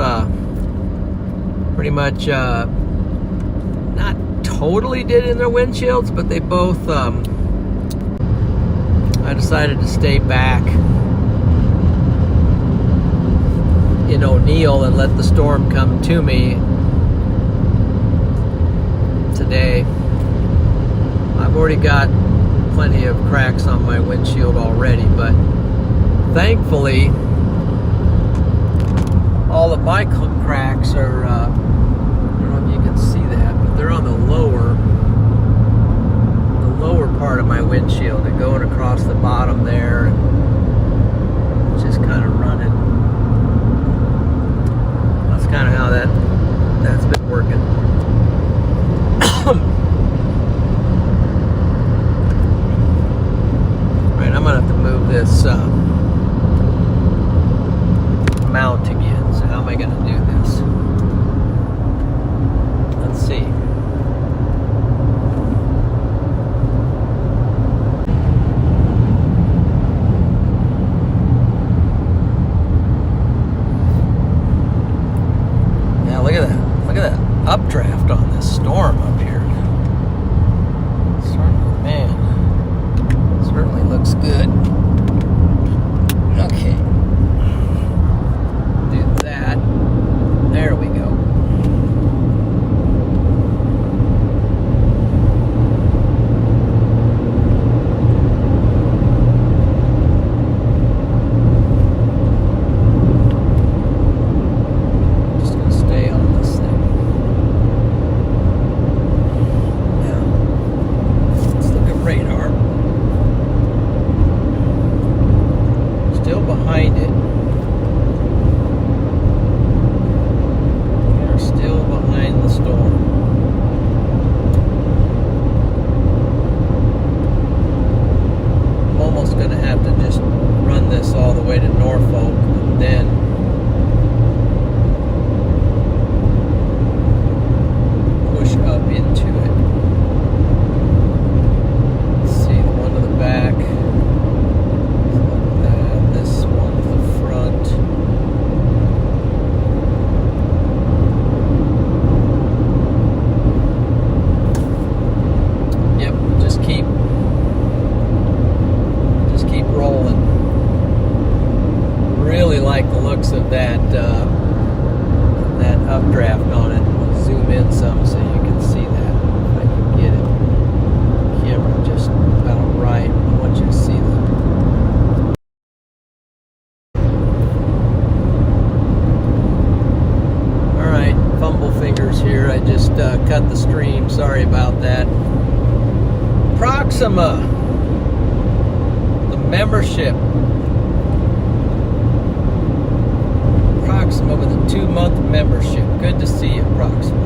pretty much not totally did in their windshields, but they both I decided to stay back in O'Neill and let the storm come to me today. I've already got plenty of cracks on my windshield already, but thankfully all of my cracks are, I don't know if you can see that, but they're on the lower part of my windshield and going across the bottom there, and just kind of running. That's kind of how that's been working. Right, I'm gonna have to move this mount again. So how am I gonna do this? updraft on this storm up here. Man, certainly looks good. Okay. Do that. There we go. Just gonna stay on this thing. Now, let's look at radar. Still behind it. We are still behind the storm. I'm almost going to have to just run this all the way to Norfolk and then push up into it. Let's see, the one to the back. This one to the front. Yep, just keep rolling. Really like the looks of that updraft on it. I'll zoom in some so you can see that. If I can get it. Camera just about right. I want you to see that. Alright, fumble fingers here. I just cut the stream. Sorry about that. Proxima. The membership. Proxima with a 2-month membership. Good to see you, Proxima.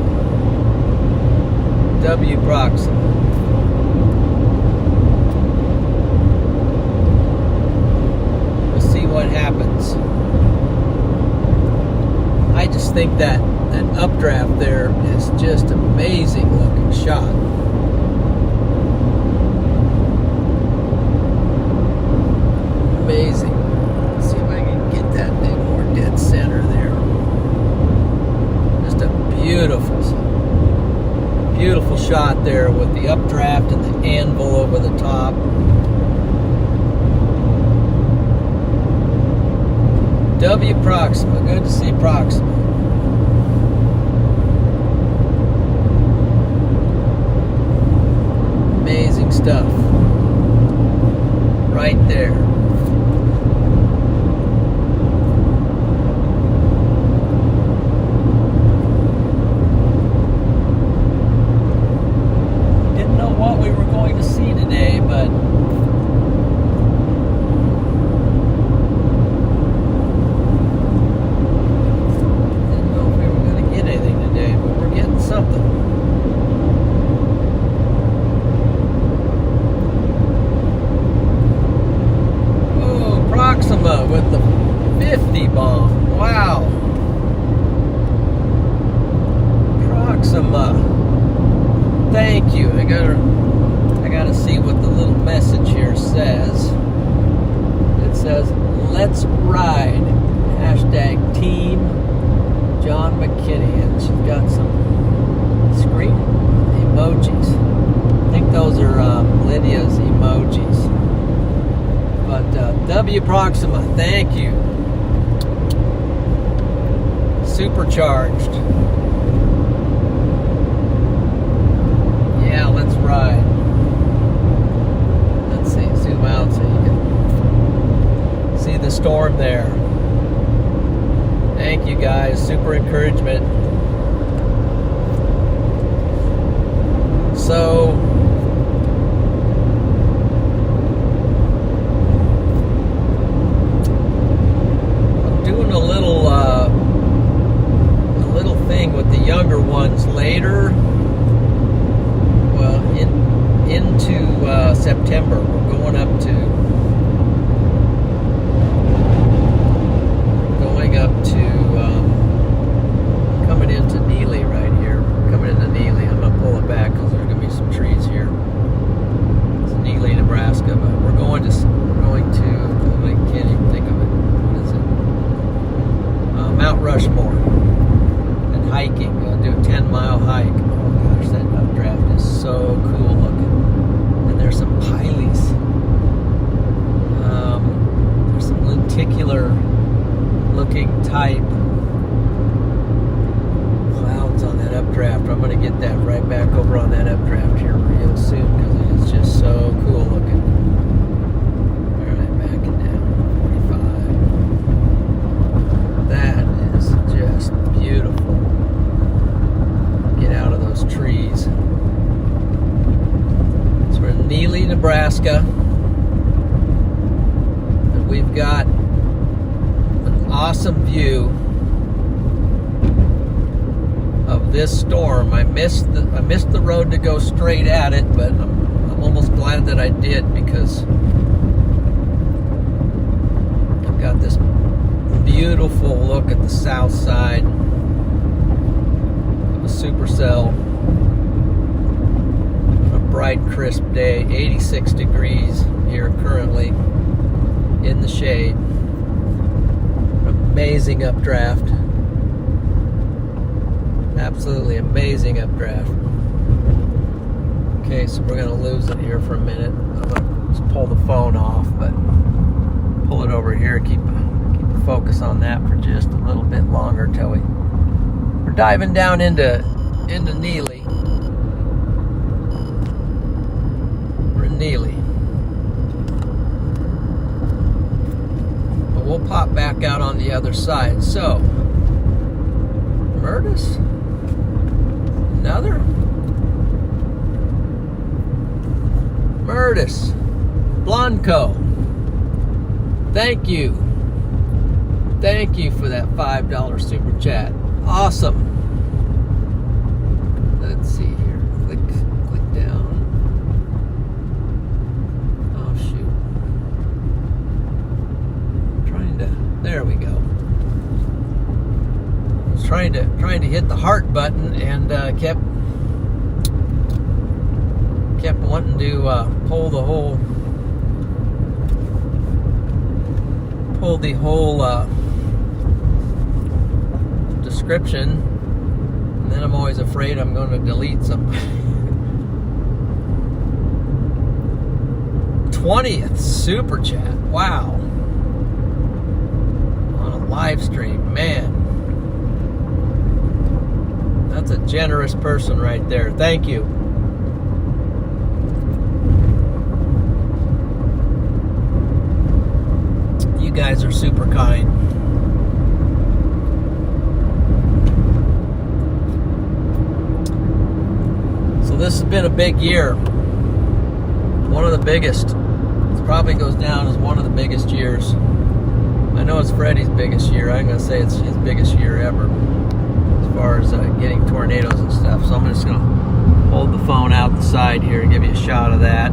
W Proxima. We'll see what happens. I just think that updraft there is just amazing looking shot. Amazing. Let's see if I can get that thing more dead center there. Just a beautiful shot there with the updraft and the anvil over the top. W Proxima. Good to see Proxima. Amazing stuff. Right there. Didn't know what we were going to see today, but didn't know if we were going to get anything today, but we're getting something. Proxima with the 50 bomb. Wow. Proxima. Thank you. I gotta see what the little message here says. It says, "Let's ride." Hashtag Team John McKinney. And she's got some screen emojis. I think those are Lydia's emojis. But W Proxima, thank you. Supercharged. Yeah, let's ride. Let's see, zoom out so you can see the storm there. Thank you guys, super encouragement. So, doing a little thing with the younger ones later. Well, into September, we're going up to coming into Neely right here. Coming into Neely, I'm gonna pull it back because there's gonna be some trees here. It's Neely, Nebraska, but we're going to I can't even think of it. What is it? Mount Rushmore and hiking. We'll do a 10-mile hike. Oh gosh, that updraft is so cool looking. And there's some pileys. There's some lenticular looking type clouds on that updraft. I'm going to get that right back over on that updraft here real soon because it is just so cool looking. All right, backing down. 45. That is just beautiful. Get out of those trees. So we're in Neely, Nebraska. And we've got an awesome view of this storm. I missed the road to go straight at it, but I'm almost glad that I did because I've got this beautiful look at the south side of a Supercell on a bright, crisp day. 86 degrees here currently in the shade. Amazing updraft. Absolutely amazing updraft. Okay, so we're going to lose it here for a minute. I'm going to just pull the phone off, but pull it over here. Keep the focus on that for just a little bit longer till we're diving down into Neely. We're in Neely. But we'll pop back out on the other side. So, Murtis? Another? Murtis. Blanco. Thank you. Thank you for that $5 super chat. Awesome. Let's see here. Click down. Oh shoot. There we go. I was trying to hit the heart button and kept wanting to pull the whole description, and then I'm always afraid I'm going to delete something. 20th super chat. Wow. On a live stream, man. That's a generous person right there. Thank you. You guys are super kind. So this has been a big year. One of the biggest. It probably goes down as one of the biggest years. I know it's Freddie's biggest year. I'm going to say it's his biggest year ever as far as getting tornadoes and stuff. So I'm just going to hold the phone out the side here and give you a shot of that.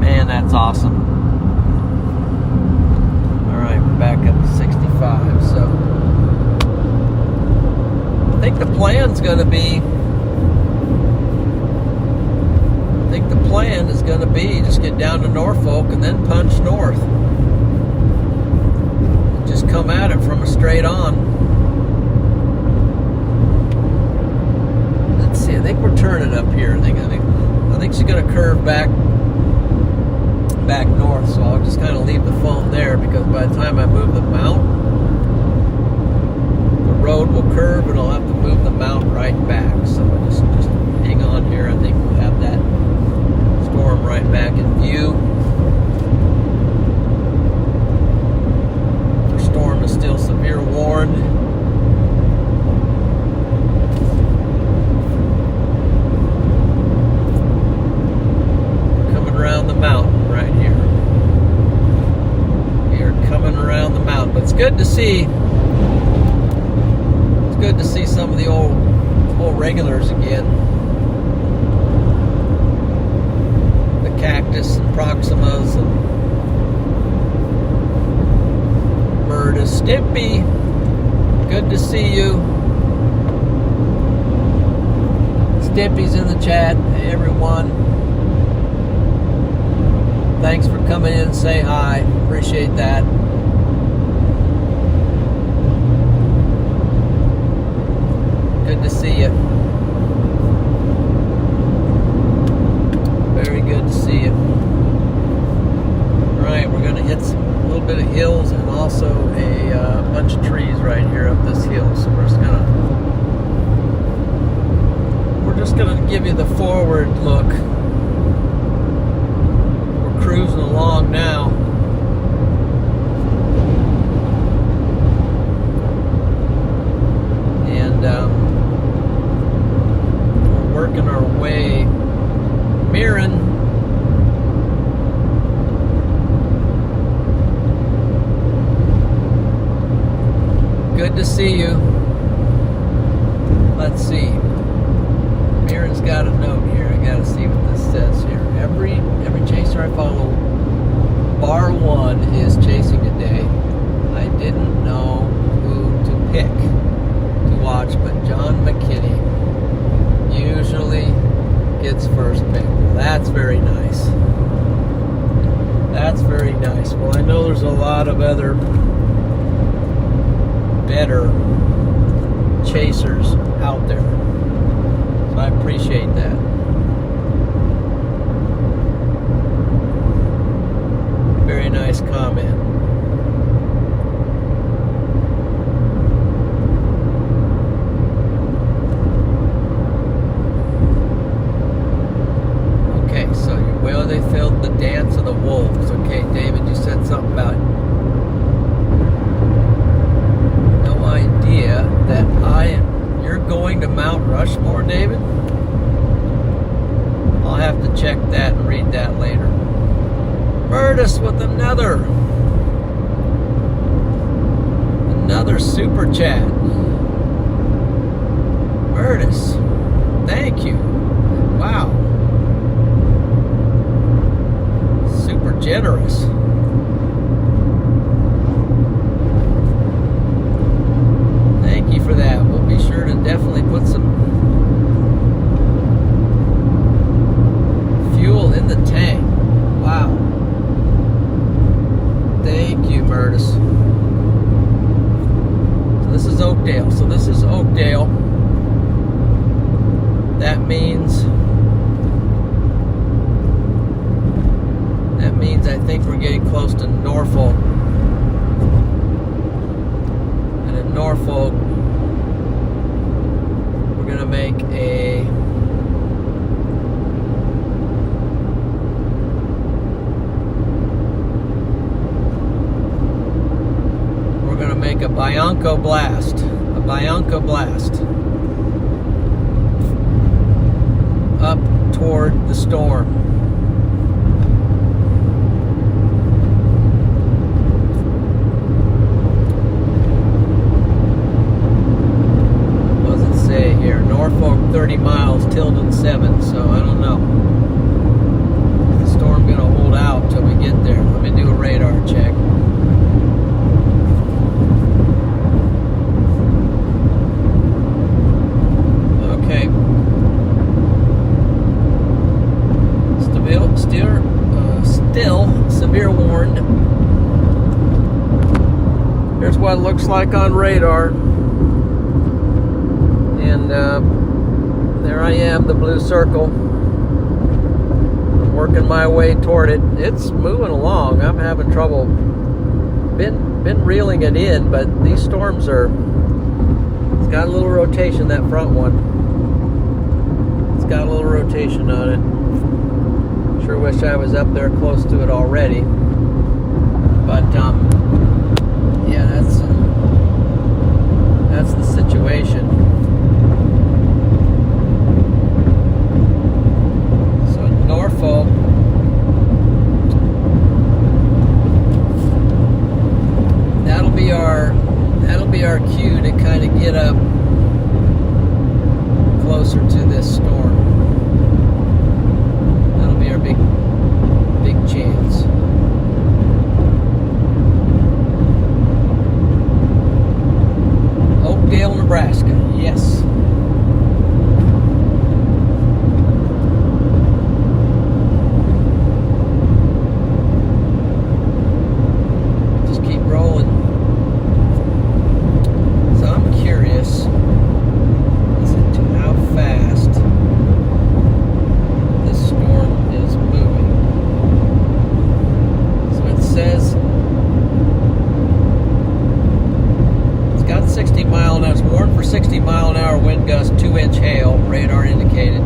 Man, that's awesome. Alright, we're back up to 65. So I think the plan's going to be just get down to Norfolk and then punch north. Just come at it from a straight on. Let's see, I think we're turning up here. I think she's going to curve back north, so I'll just kind of leave the phone there because by the time I move the mount, the road will curve and I'll have to move the mount right back. So just hang on here. I think we'll have that storm right back in view. The storm is still severe warned. Coming around the mountain right here. We are coming around the mountain, but it's good to see. It's good to see some of the old regulars again. Cactus and Proximas and Murtis. Stimpy, good to see you. Stimpy's in the chat. Hey everyone. Thanks for coming in and say hi. Appreciate that. forward look. We're cruising along now. And we're working our way. Mirren. Good to see you. Let's see. Mirren's got a note here. I gotta see what this says here. Every chaser I follow, bar one, is chasing today. I didn't know who to pick to watch, but John McKinney usually gets first pick. Well, that's very nice. That's very nice. Well, I know there's a lot of other better chasers out there, so I appreciate that. Very nice comment. Okay, so well, they filmed the Dance of the Wolves. Okay, David, you said something about idea that you're going to Mount Rushmore, David? I'll have to check that and read that later. Murtis with another super chat. Murtis, thank you. Wow. Super generous. For that, we'll be sure to definitely put some fuel in the tank. Wow. Thank you, Murtis. So this is Oakdale. That means I think we're getting close to Norfolk. And in Norfolk, gonna make a Bianco blast. Up toward the storm. Norfolk 30 miles, Tilden 7, so I don't know. Is the storm gonna hold out till we get there? Let me do a radar check. Okay. Still severe warned. Here's what it looks like on radar. And there I am, the blue circle. I'm working my way toward it. It's moving along. I'm having trouble. Been reeling it in, but these storms it's got a little rotation, that front one. It's got a little rotation on it. Sure wish I was up there close to it already. But yeah, that's the situation. Norfolk, that'll be our cue to kind of get up closer to this storm. That'll be our big chance. Oakdale, Nebraska, yes. for 60 mile an hour wind gust, 2-inch hail, radar indicated.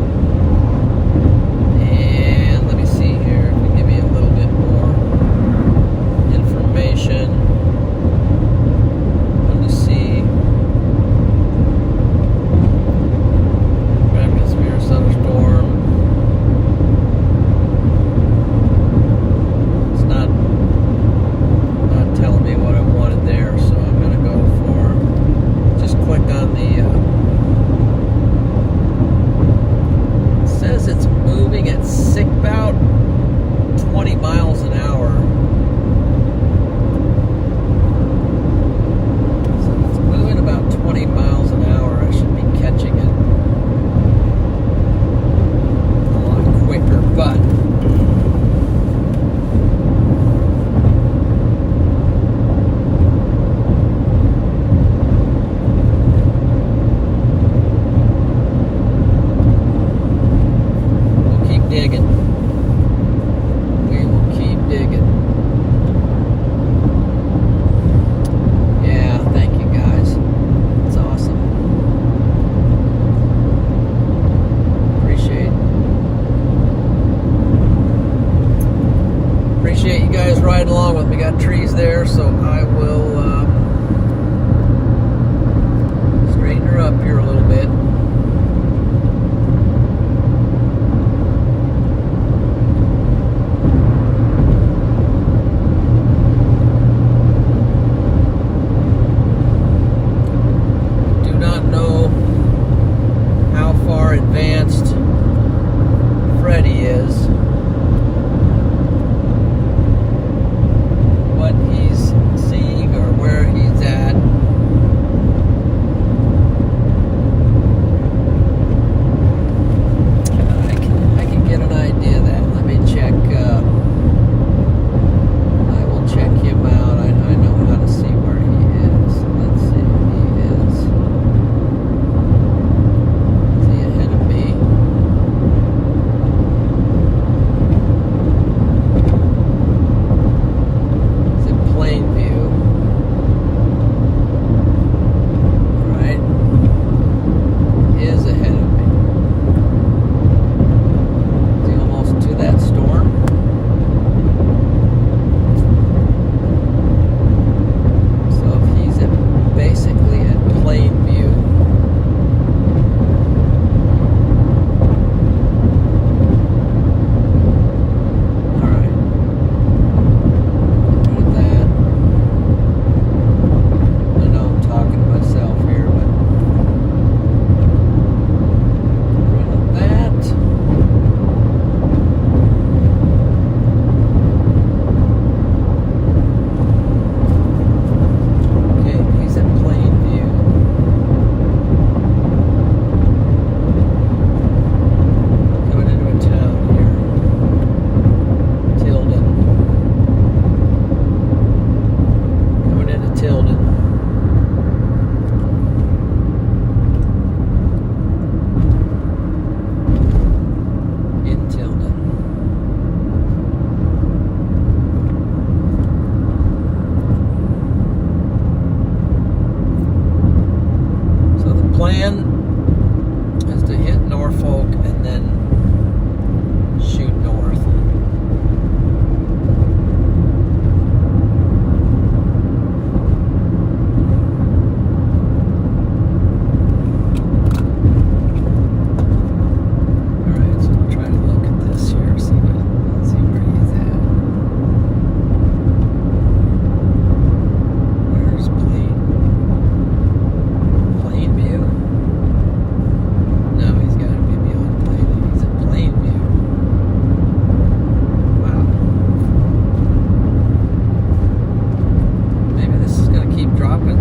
dropping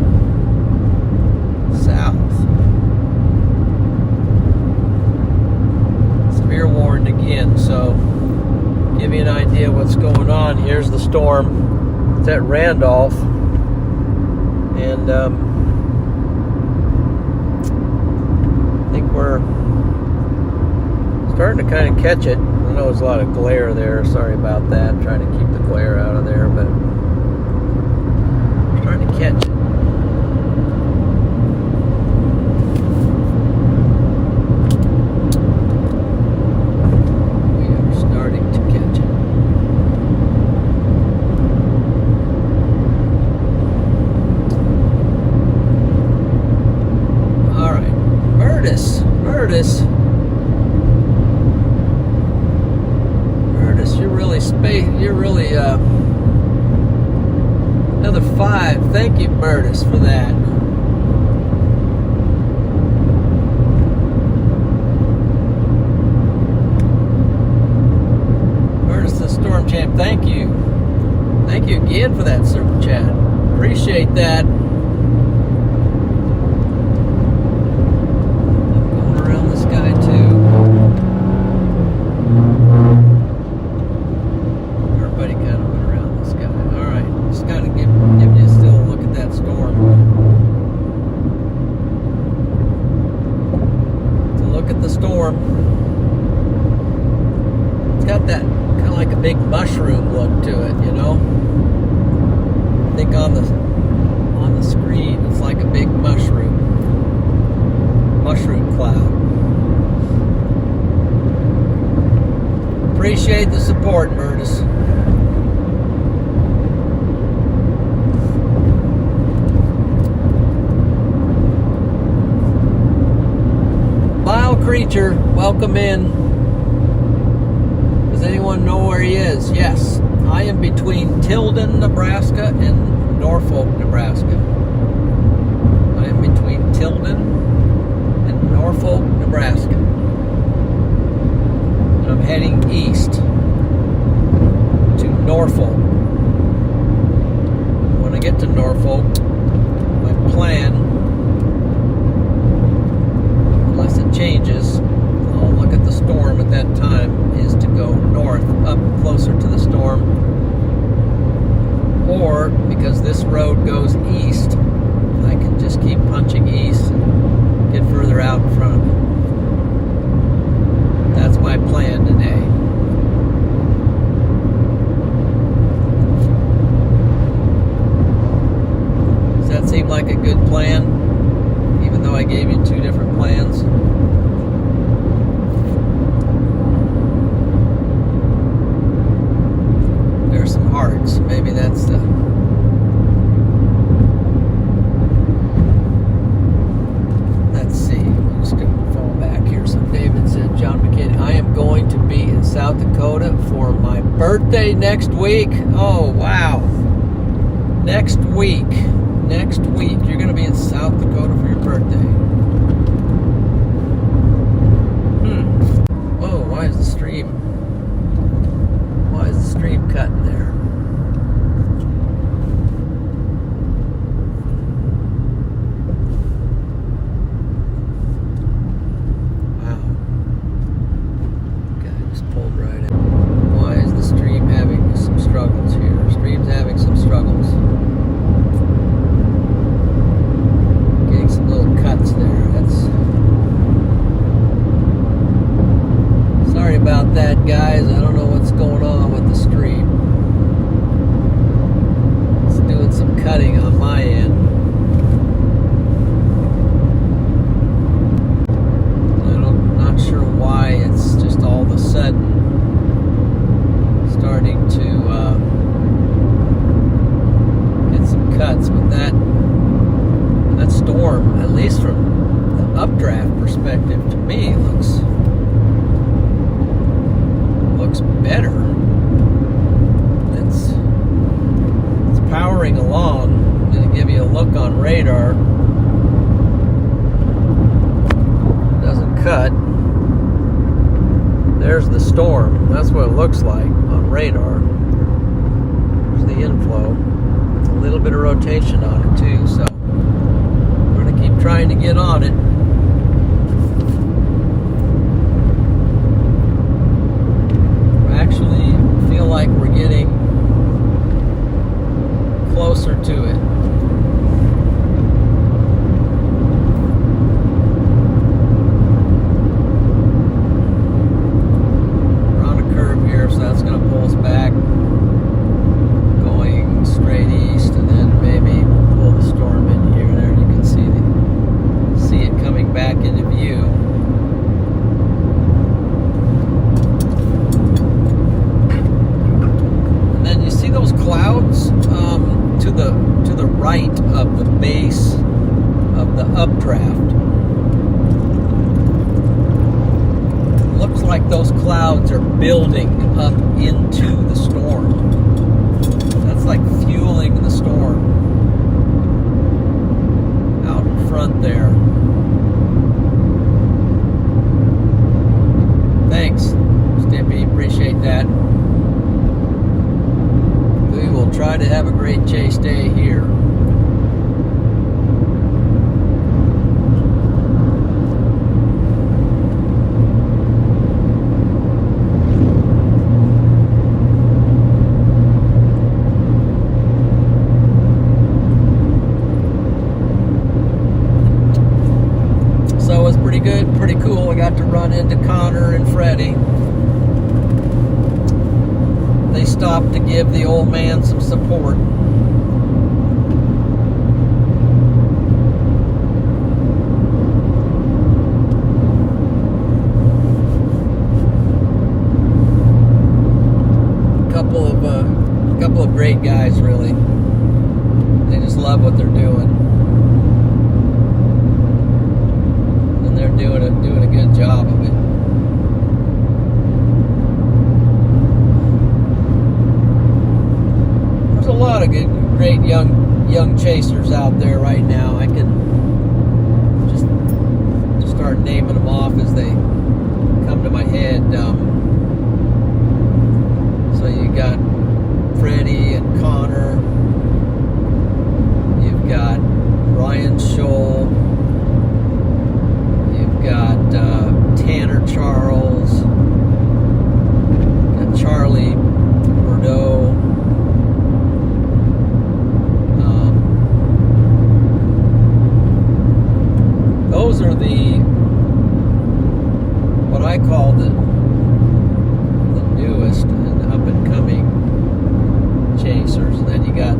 south. Severe warned again, so give you an idea what's going on. Here's the storm. It's at Randolph, and I think we're starting to kind of catch it. I know there's a lot of glare there. Sorry about that. Trying to keep the glare out of there, but we're starting to catch it. We are starting to catch it. All right, Murtis. You're really another 5. Thank you, Murtis, for that. Murtis the Storm Champ, thank you. Thank you again for that super chat. Appreciate that. I'm going around this guy too. It's got that kind of like a big mushroom look to it, you know. I think on the screen it's like a big mushroom cloud. Appreciate the support, Murtis. Creature, welcome in. Does anyone know where he is? Yes, I am between Tilden, Nebraska and Norfolk, Nebraska. I am between Tilden and Norfolk, Nebraska. And I'm heading east to Norfolk. When I get to Norfolk, my plan, unless it changes, I'll look at the storm at that time, is to go north, up closer to the storm. Or, because this road goes east, I can just keep punching east and get further out in front of it. That's my plan today. Does that seem like a good plan? Even though I gave you 2 different plans. There's some hearts. Maybe that's the... Let's see. I'm just going to fall back here. So David said, John McKinney, I am going to be in South Dakota for my birthday next week. Oh, wow. Next week. You're going to be in South Dakota for your birthday. Whoa, why is the stream cutting there? Wow. Okay, I just pulled right in. Why is the stream having some struggles here? Stream's having some struggles. Some little cuts there. Sorry about that, guys. I don't know what's going on with the stream. It's doing some cutting on my end. I'm not sure why it's just all of a sudden starting to get some cuts, but that storm, at least from the updraft perspective, to me looks better. It's powering along. I'm going to give you a look on radar. Doesn't cut. There's the storm. That's what it looks like on radar. There's the inflow. a little bit of rotation on it too, so we're going to keep trying to get on it. I actually feel like we're getting closer to it. We're on a curve here, so that's going to pull us back, going straight east, and then maybe pull the storm in here. There you can see it coming back into view. And then you see those clouds to the right of the base of the updraft. Looks like those clouds are building up into the storm. That's like fueling the storm out in front there. Thanks, Stimpy. Appreciate that. We will try to have a great chase day here. So it was pretty good, pretty cool. I got to run into Connor and Freddie. They stopped to give the old man some support. Couple of great guys, really. They just love what they're doing, and they're doing a good job of it. There's a lot of great young chasers out there right now. I can just start naming them off as they come to my head. So you got Freddie and Connor. You've got Ryan Scholl. You've got Tanner Charles. Got Charlie Bordeaux. Those are what I call the newest and up and coming chasers, and then you got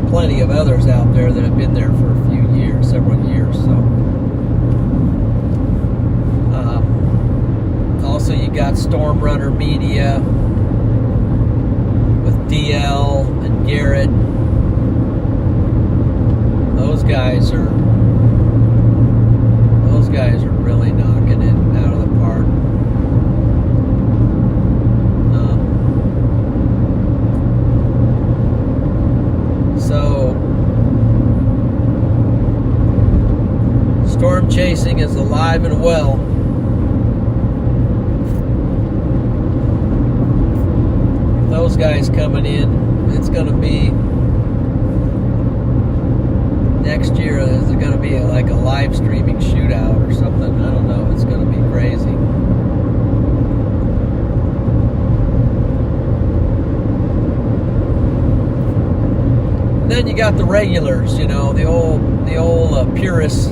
plenty of others out there that have been there for a few years, several years. So, also you got Storm Runner Media with DL and Garrett. Those guys are really knocking it out of the park. So, storm chasing is alive and well. With those guys coming in, it's going to be next year. Is it going to be like a live streaming shootout or something? I don't know. It's going to be crazy. Then you got the regulars, the old purists.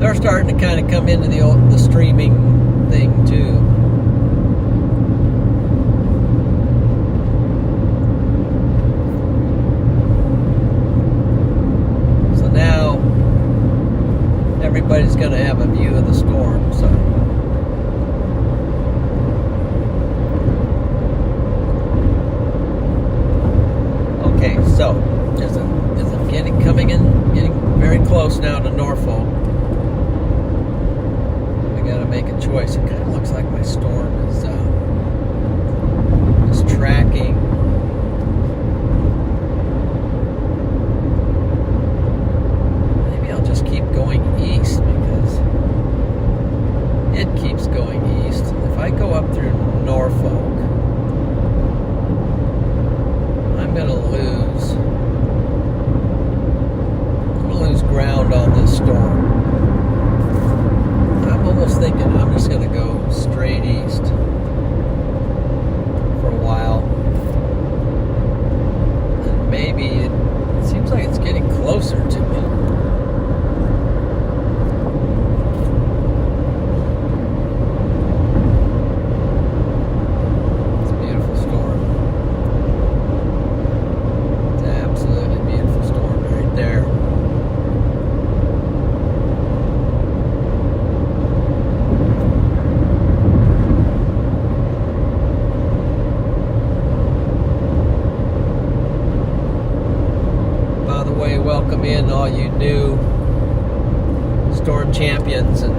They're starting to kind of come into the streaming thing too. So now everybody's going to have a view of the storm. So. Okay, so as I'm getting very close now to Norfolk, I gotta make a choice. It kind of looks like my storm is tracking. Maybe I'll just keep going east because it keeps going east. If I go up through Norfolk, the way, welcome in all you new Storm champions, and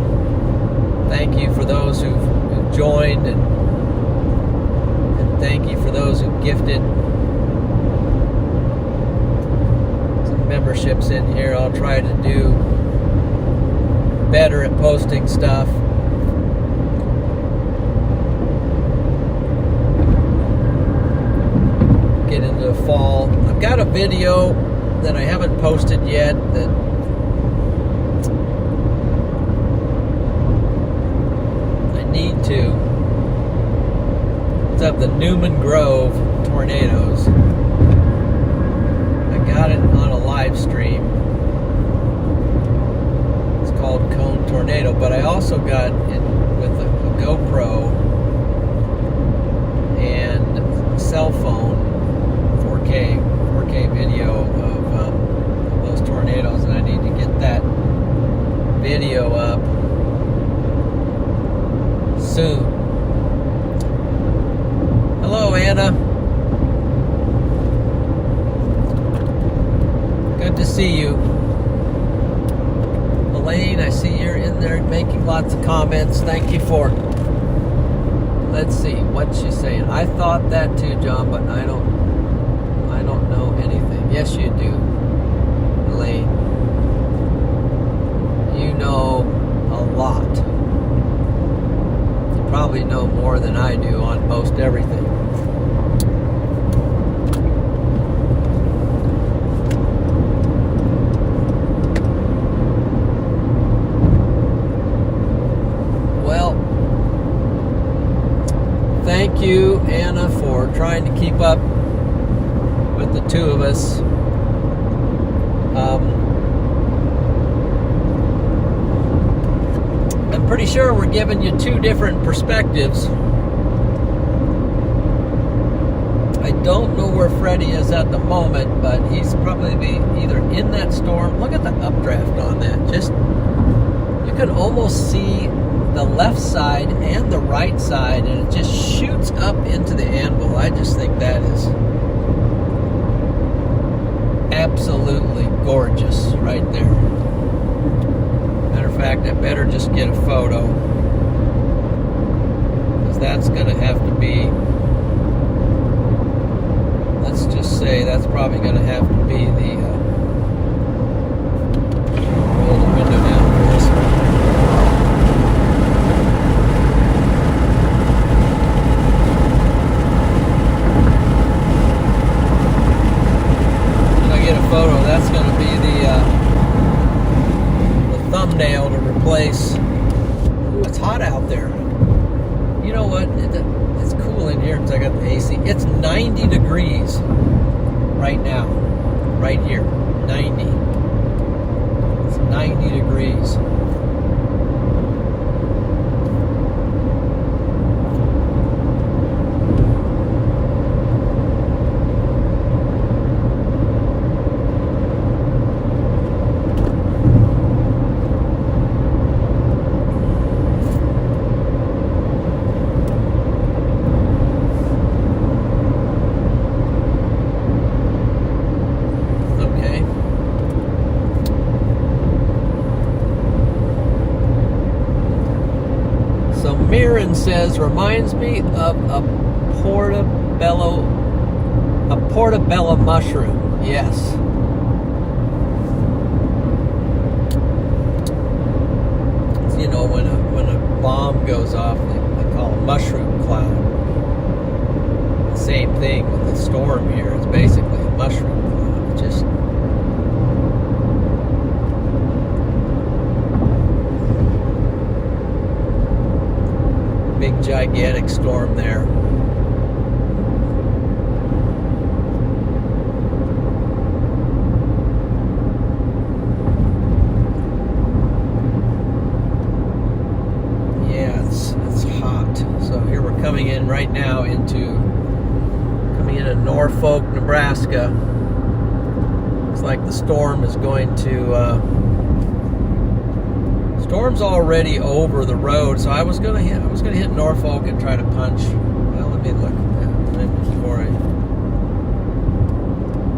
thank you for those who've joined, and thank you for those who've gifted some memberships in here. I'll try to do better at posting stuff. Get into the fall. I've got a video that I haven't posted yet that I need to. It's of the Newman Grove tornadoes. I got it on a live stream. It's called Cone Tornado, but I also got it with a GoPro and cell phone 4K video of those tornadoes, and I need to get that video up soon. Hello, Anna. Good to see you. Elaine, I see you're in there making lots of comments. Thank you for it. Let's see, what's she saying? I thought that too, John, but I don't know anything. Yes, you do, Elaine. You know a lot. You probably know more than I do on most everything. Well, thank you, Anna, for trying to keep up with the two of us. I'm pretty sure we're giving you two different perspectives. I don't know where Freddie is at the moment, but he's probably either in that storm. Look at the updraft on that. Just, you can almost see the left side and the right side, and it just shoots up into the anvil. I just think that is absolutely gorgeous right there. Matter of fact, I better just get a photo, because that's going to have to be, let's just say that's probably going to have to be the roll the window down for this one. Photo. That's going to be the thumbnail to replace. Ooh, it's hot out there. You know what? It's cool in here because I got the AC. It's 90 degrees right now. Right here. 90. It's 90 degrees. Says reminds me of a portobello mushroom. Yes. You know, when a bomb goes off, they call a mushroom cloud. The same thing with the storm here. It's basically a mushroom cloud. It's just big gigantic storm there. Yeah, it's hot. So here we're coming in right now into Norfolk, Nebraska. Looks like the storm is going to storm's already over the road, so I was gonna hit Norfolk and try to punch. Well, let me look at that before I.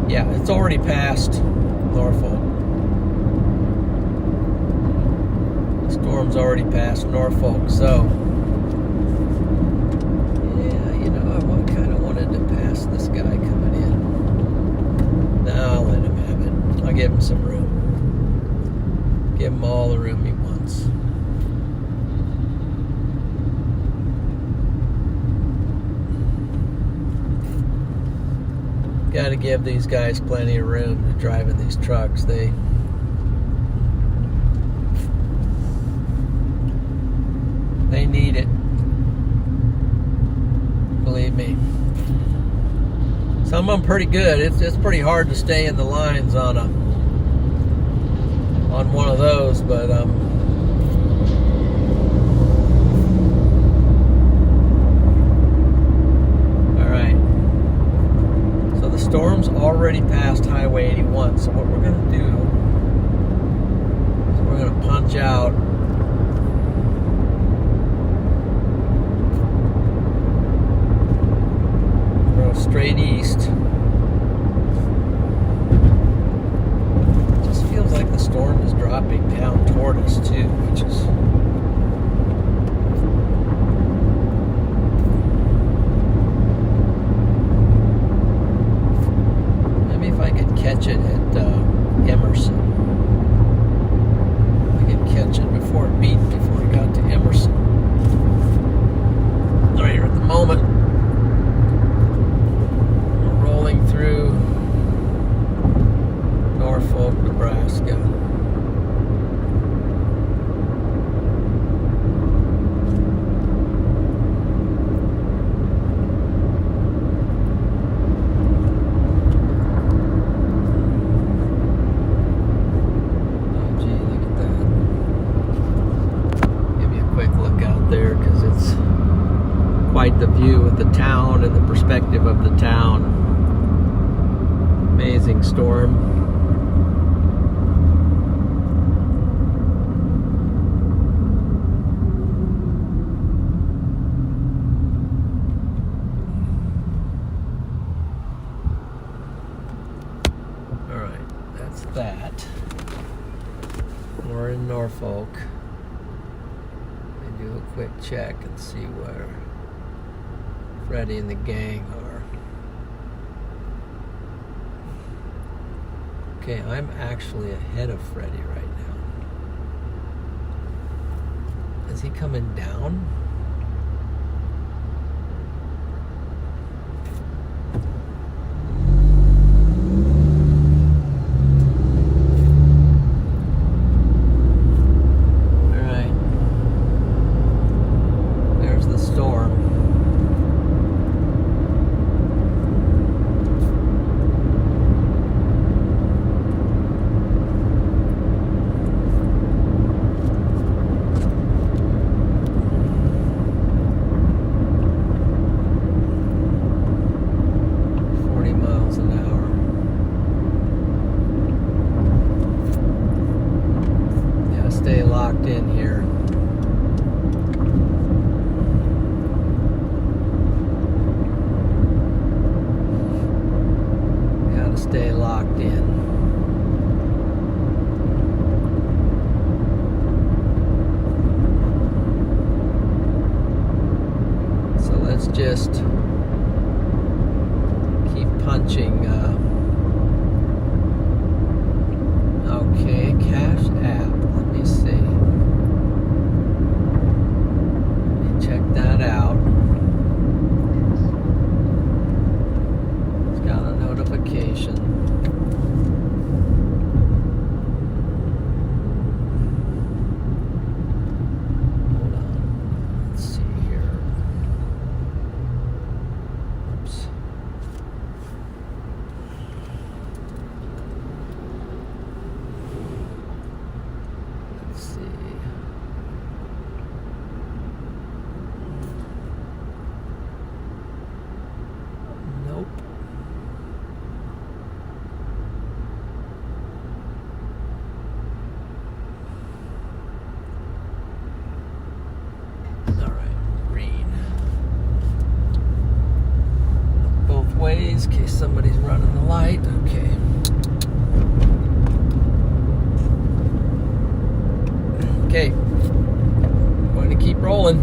Yeah, it's already passed storm's already past Norfolk, so yeah, you know, I kind of wanted to pass this guy coming in. No, I'll let him have it. I'll give him some room. Give him all the room he wants. Got to give these guys plenty of room to drive in these trucks. They need it. Believe me. Some of them pretty good. It's pretty hard to stay in the lines on one of those, but all right. So the storm's already past Highway 81. So what we're gonna do is we're gonna punch out. Straight east. It just feels like the storm is dropping down toward us too, which is maybe if I could catch it at Emerson. I could catch it before it got to Emerson. Right here at the moment. Through Norfolk, Nebraska. Oh gee, look at that. Give you a quick look out there because it's quite the view of the town and the perspective of the town. Amazing storm. All right, that's that. We're in Norfolk. And do a quick check and see where Freddie and the gang are. Okay, I'm actually ahead of Freddie right now. Is he coming down? All right. There's the storm. Stay locked in here. Gotta stay locked in. So let's just keep punching. Okay, Cash App. Let me see. Let me check that out. It's got a notification. Hold on. Let's see here. Oops. Let's see. Nope. All right, green. Both ways in case somebody's running the light. Okay. Okay. keep rolling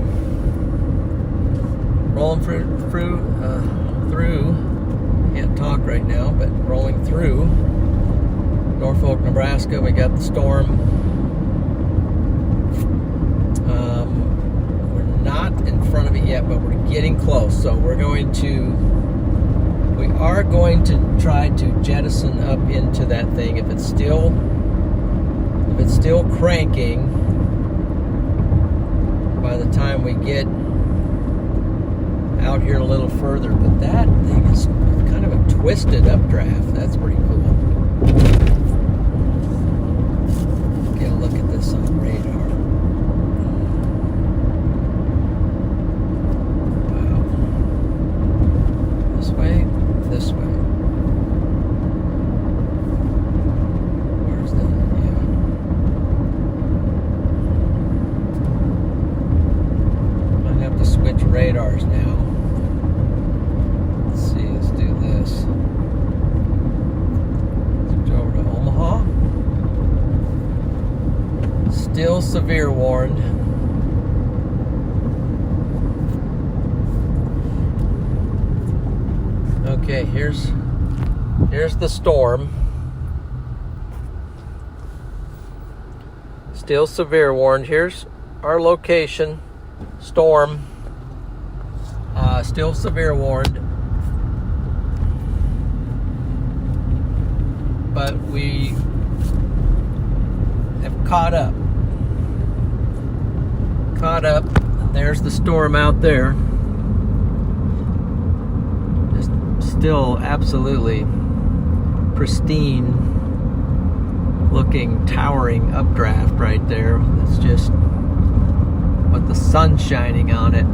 through. Can't talk right now, but rolling through Norfolk, Nebraska. We got the storm. We're not in front of it yet, but we're getting close. So we are going to try to jettison up into that thing. If it's still cranking by the time we get out here a little further. But that thing is kind of a twisted updraft. That's pretty cool. Get a look at this on radar. Wow. This way, this way. Where's the, yeah. Might have to switch radars now. Let's see, let's do this. Switch over to Omaha. Still severe warned. Okay, here's the storm. Still severe warned. Here's our location. Storm. Still severe warned. But we have caught up. There's the storm out there. Just still absolutely pristine looking, towering updraft right there. That's just with the sun shining on it.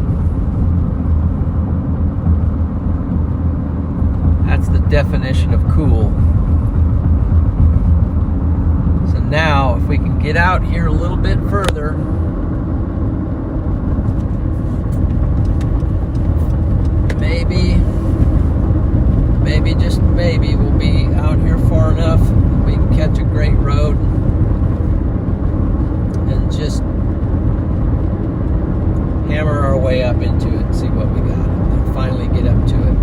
That's the definition of cool. So now, if we can get out here a little bit further, maybe, just maybe, we'll be out here far enough that we can catch a great road and just hammer our way up into it and see what we got. And finally get up to it.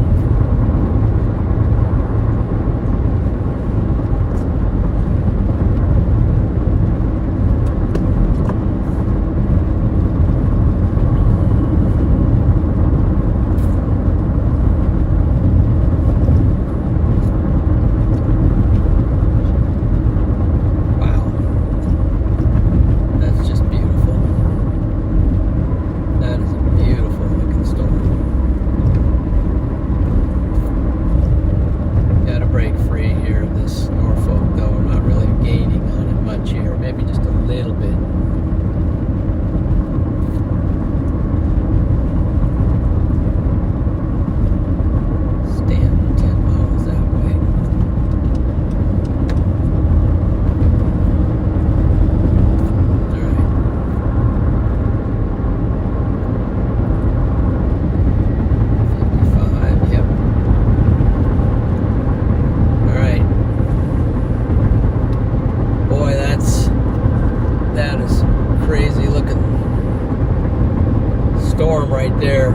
Right there.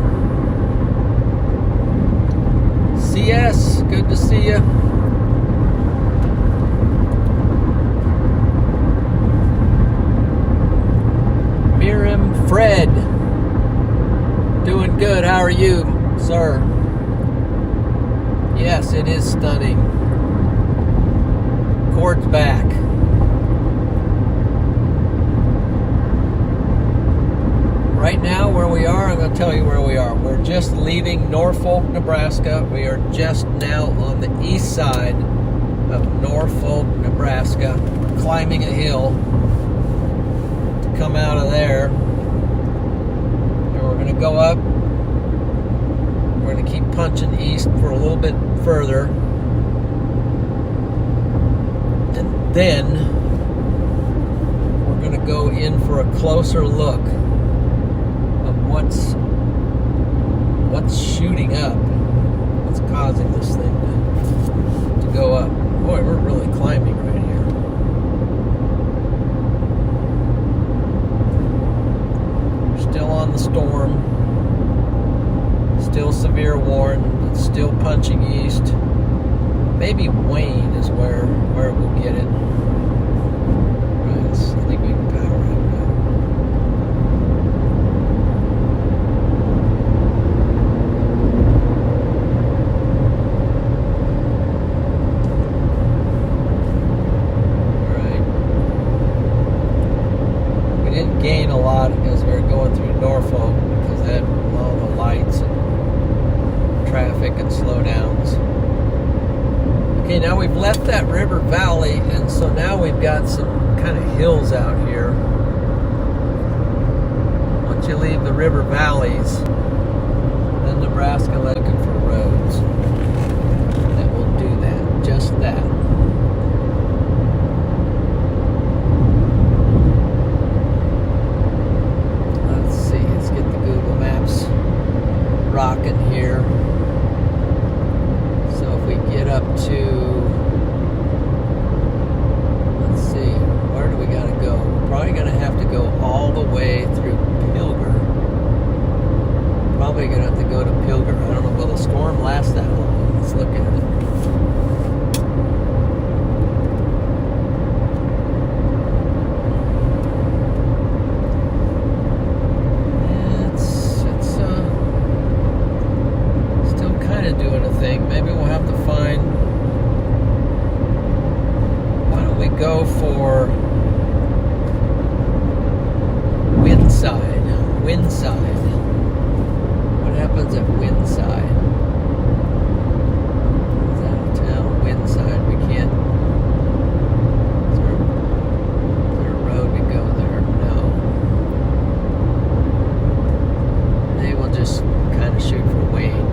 CS, good to see you. Miriam Fred, doing good. How are you, sir? Yes, it is stunning. Cord's back. Right now, where we are, I'm going to tell you where we are. We're just leaving Norfolk, Nebraska. We are just now on the east side of Norfolk, Nebraska, climbing a hill to come out of there. And we're going to go up. We're going to keep punching east for a little bit further. And then we're going to go in for a closer look. What's shooting up? What's causing this thing to go up? Boy, we're really climbing right here. We're still clear warn. It's still punching east. Maybe Wayne is where we'll get it. Right, I think we can power it now. Right. We didn't gain a lot as we were going through Norfolk because that all the lights and traffic and slowdowns. Okay, now we've left that river valley, and so now we've got some kind of hills out here. Once you leave the river valleys, then Nebraska looking for roads that will do that, just that. Let's see, let's get the Google Maps rocking here. So if we get up to, let's see, where do we got to go? We're probably going to have to go all the way through Pilger. Probably going to have to go to Pilger. I don't know, will the storm last that long? Let's look at it. Doing a thing. Maybe we'll have to find, why don't we go for Windside. What happens at Windside? Is that a town? Windside. We can't, is there a road to go there? No. Maybe we'll just kind of shoot for Wayne.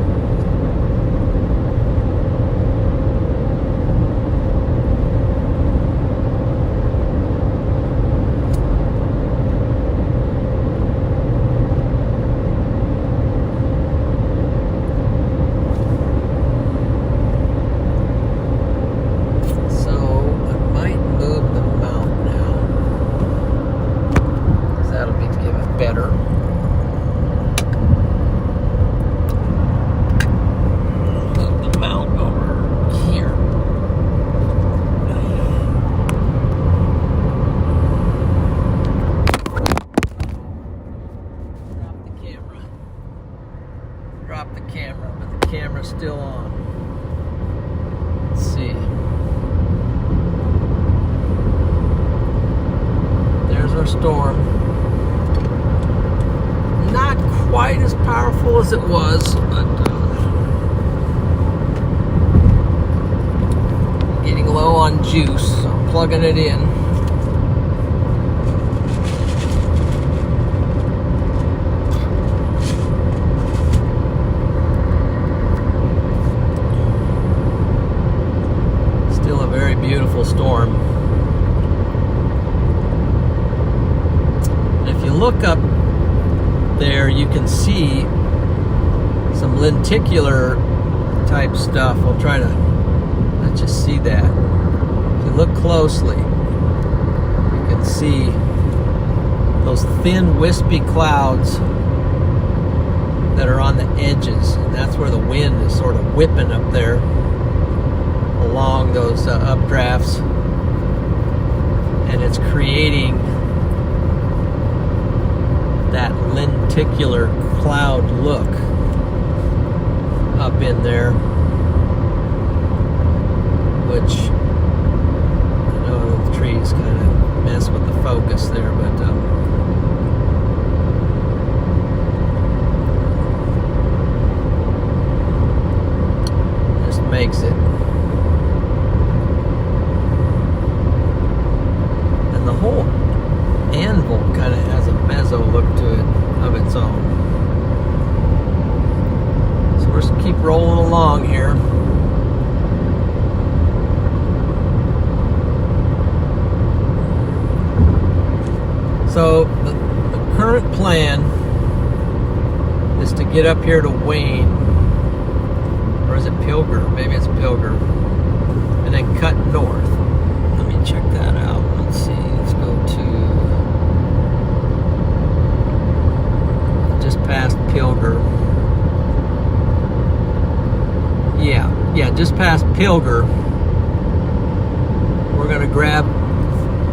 Drop the camera, but the camera's still on. Let's see. There's our storm. Not quite as powerful as it was, but getting low on juice, so I'm plugging it in. Beautiful storm. And if you look up there, you can see some lenticular type stuff. I'll try to let you see that. If you look closely, you can see those thin, wispy clouds that are on the edges, and that's where the wind is sort of whipping up there along those updrafts, and it's creating that lenticular cloud look up in there, which I know the trees kind of mess with the focus there, but just makes it. The whole anvil kind of has a mezzo look to it of its own. So we're just keep rolling along here. So the current plan is to get up here to Wayne, or is it Pilger? Maybe it's Pilger, and then cut north. Let me check that out. Let's see. Let's go to just past Pilger. Pilger, we're going to grab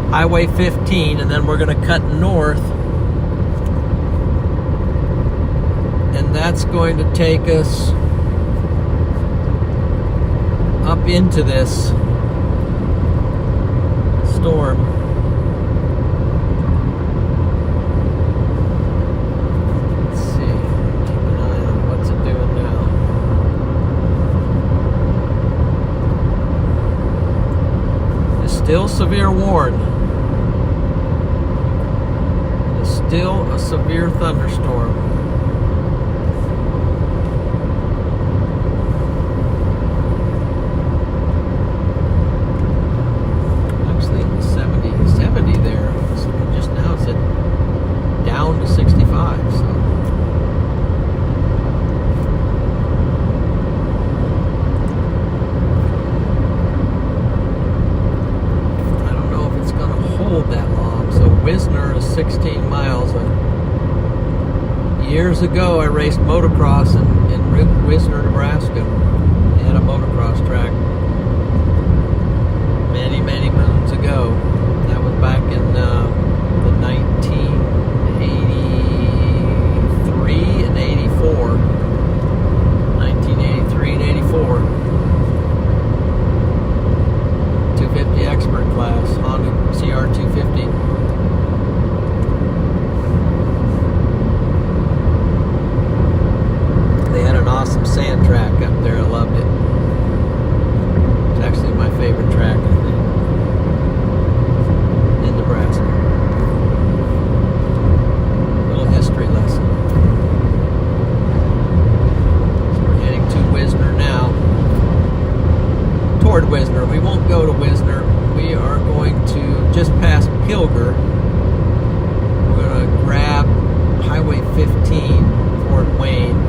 Highway 15 and then we're going to cut north. And that's going to take us up into this storm. Let's see. Keep an eye on what's it doing now. It's still severe warn. It's still a severe thunderstorm. Wisner is 16 miles. Years ago, I raced motocross in Wisner, Nebraska. They had a motocross track many, many moons ago. That was back in the 1983 and 84. 1983 and 84. 250 expert class, Honda CR 250. Awesome sand track up there. I loved it. It's actually my favorite track, I think, in Nebraska. Little history lesson. So we're heading to Wisner now. Toward Wisner. We won't go to Wisner. We are going to just past Pilger. We're going to grab Highway 15, Fort Wayne.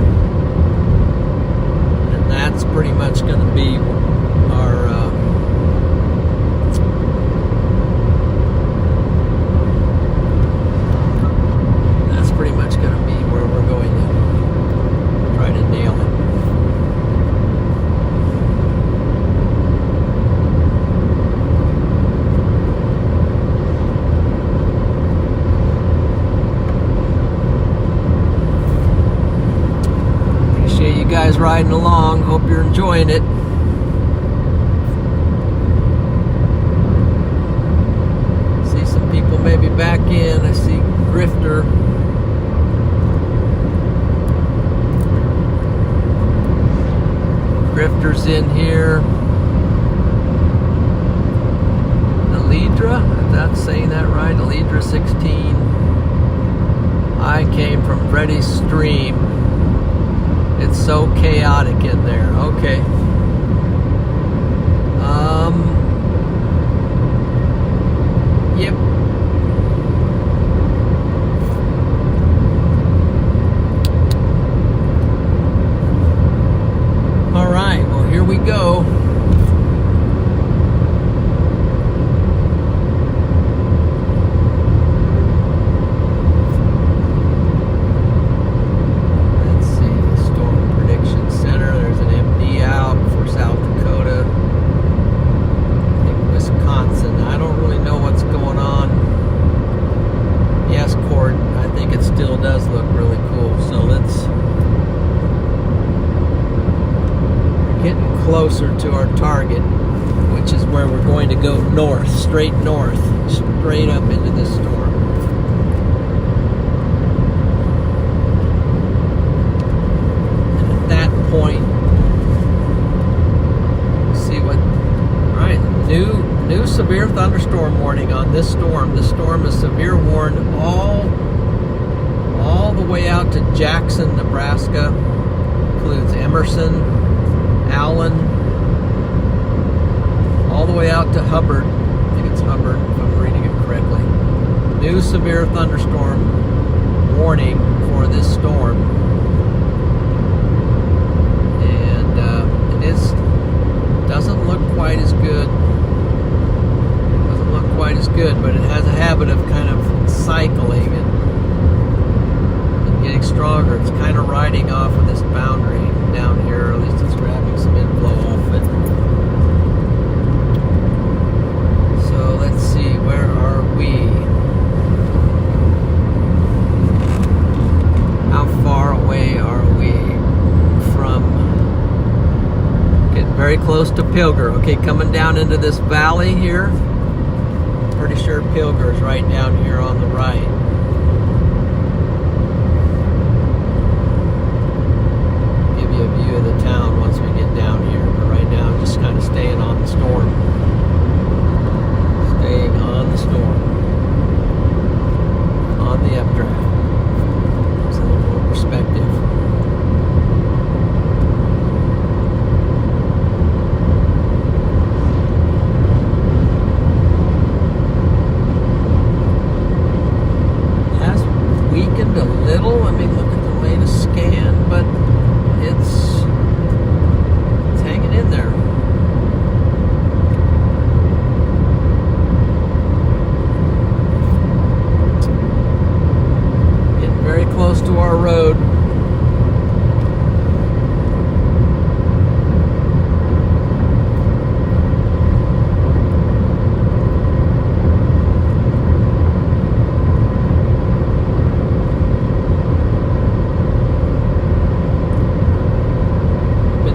That's pretty much going to be our that's pretty much going to be where we're going to try to nail it. Appreciate you guys riding along. Hope you're enjoying it. See some people maybe back in. I see Grifter. Grifter's in here. Alidra, if that's saying that right. Alidra 16. I came from Freddy's stream. It's so chaotic in there. Okay. Yep. All right. Well, here we go. Closer to our target, which is where we're going to go north, straight north, straight up into this storm. And at that point, see what, all right, new severe thunderstorm warning on this storm. The storm is severe warned all the way out to Jackson, Nebraska. Includes Emerson, Allen, all the way out to Hubbard. I think it's Hubbard, if I'm reading it correctly. New severe thunderstorm warning for this storm. And it doesn't look quite as good. Doesn't look quite as good, but it has a habit of kind of cycling and getting stronger. It's kind of riding off of this boundary down here, or at least it's grabbing some inflow off it. Pilger. Okay, coming down into this valley here. Pretty sure Pilger is right down here on the right. Give you a view of the town once we get down here. But right now, I'm just kind of staying on the storm. Staying on the storm. On the updraft. There's a little more perspective. Weakened a little. I mean, look at the latest scan, but it's hanging in there. Getting very close to our road.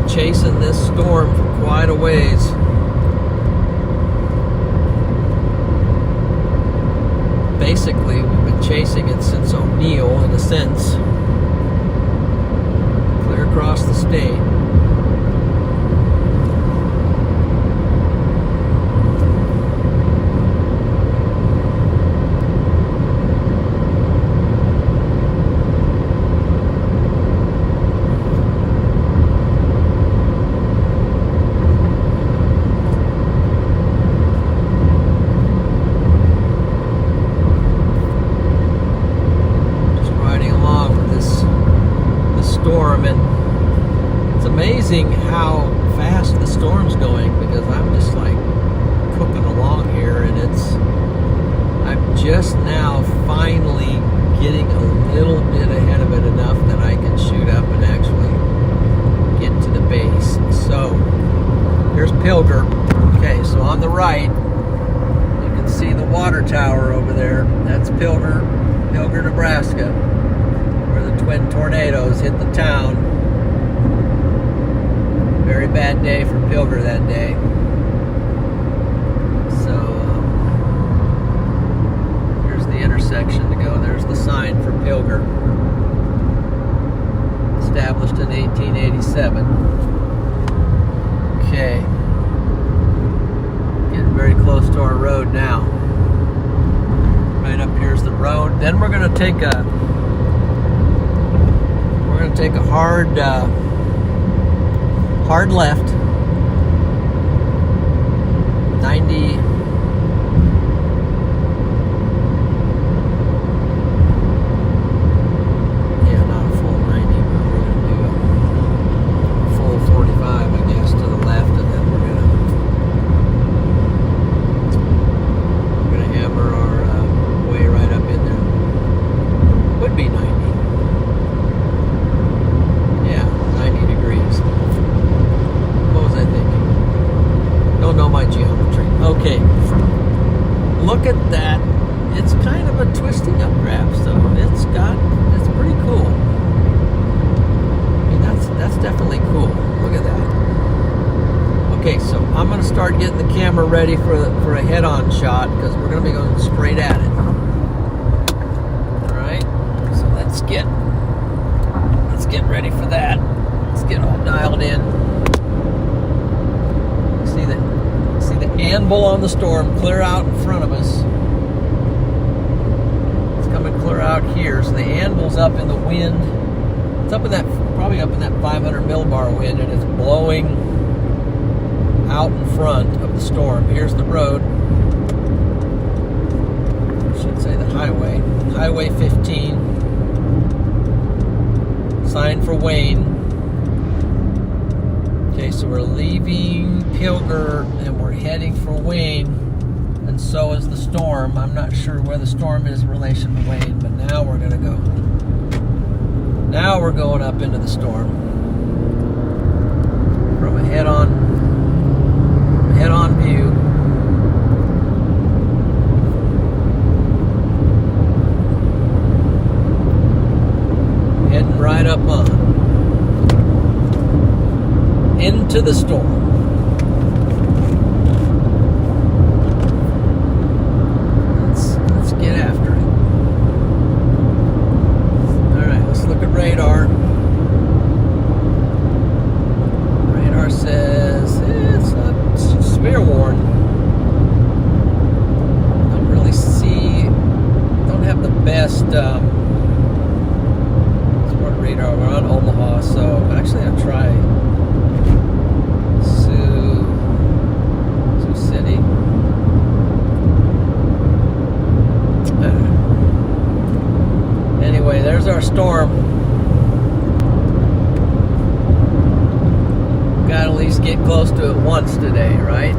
Chasing this storm for quite a ways. Basically, we've been chasing it since O'Neill, in a sense. Clear across the state. Storm, and it's amazing how fast the storm's going, because I'm just like cooking along here, and I'm just now finally getting a little bit ahead of it, enough that I can shoot up and actually get to the base. So here's Pilger. Okay, so on the right you can see the water tower over there. That's Pilger, Nebraska, where the twin tornadoes hit the town. Very bad day for Pilger that day. So here's the intersection to go. There's the sign for Pilger. Established in 1887. Okay. Getting very close to our road now. Right up here's the road. Then we're going to take a hard left, 90, yeah, not a full 90, but we're going to do a full 45, I guess, to the left, and then we're going to hammer our way right up in there. Would be 90. Know my geometry. Okay, look at that. It's kind of a twisting updraft, so it's pretty cool. I mean, that's definitely cool. Look at that. Okay, so I'm going to start getting the camera ready for a head-on shot, because we're going to be going straight at it. All right, so let's get ready for that. Let's get all dialed in. See the anvil on the storm clear out in front of us. It's coming clear out here. So the anvil's up in the wind. It's up in that, probably up in that 500 millibar wind, and it's blowing out in front of the storm. Here's the road. I should say the highway. Highway 15. Sign for Wayne. Okay, so we're leaving Pilger and we're heading for Wayne, and so is the storm. I'm not sure where the storm is in relation to Wayne, but now we're going to go. Now we're going up into the storm from a head-on view. Heading right up on into the storm. Smart radar. We're on Omaha, so actually I'll try Sioux City. Anyway, there's our storm. Got to at least get close to it once today, right?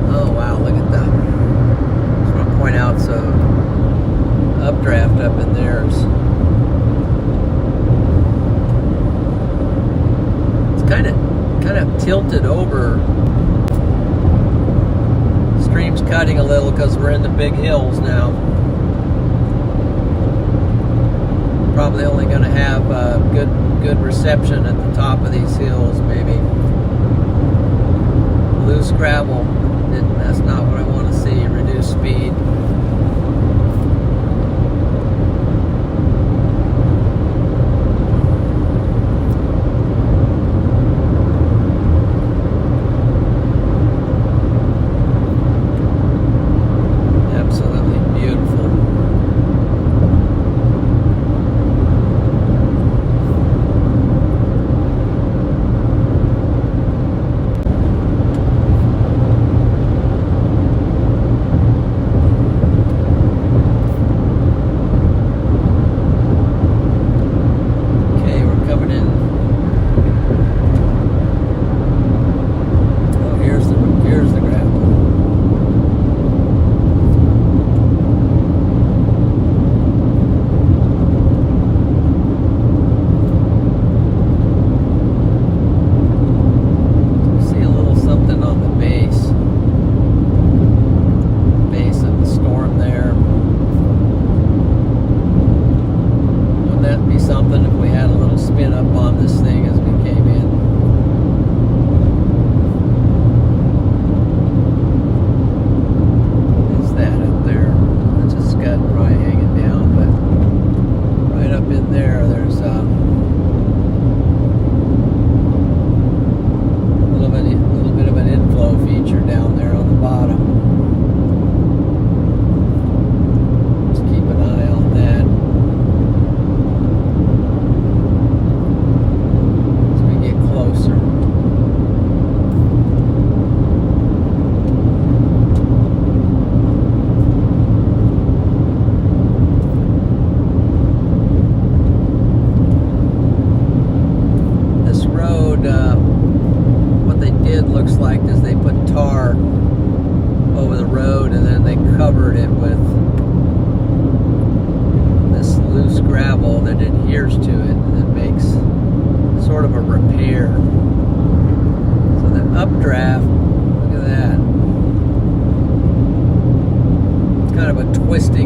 Oh wow, look at that. Just want to point out some updraft up in there. It's kind of tilted over. Stream's cutting a little because we're in the big hills now. Probably only going to have good reception at the top of these hills, maybe. Loose gravel, that's not what I want to see. Reduce speed.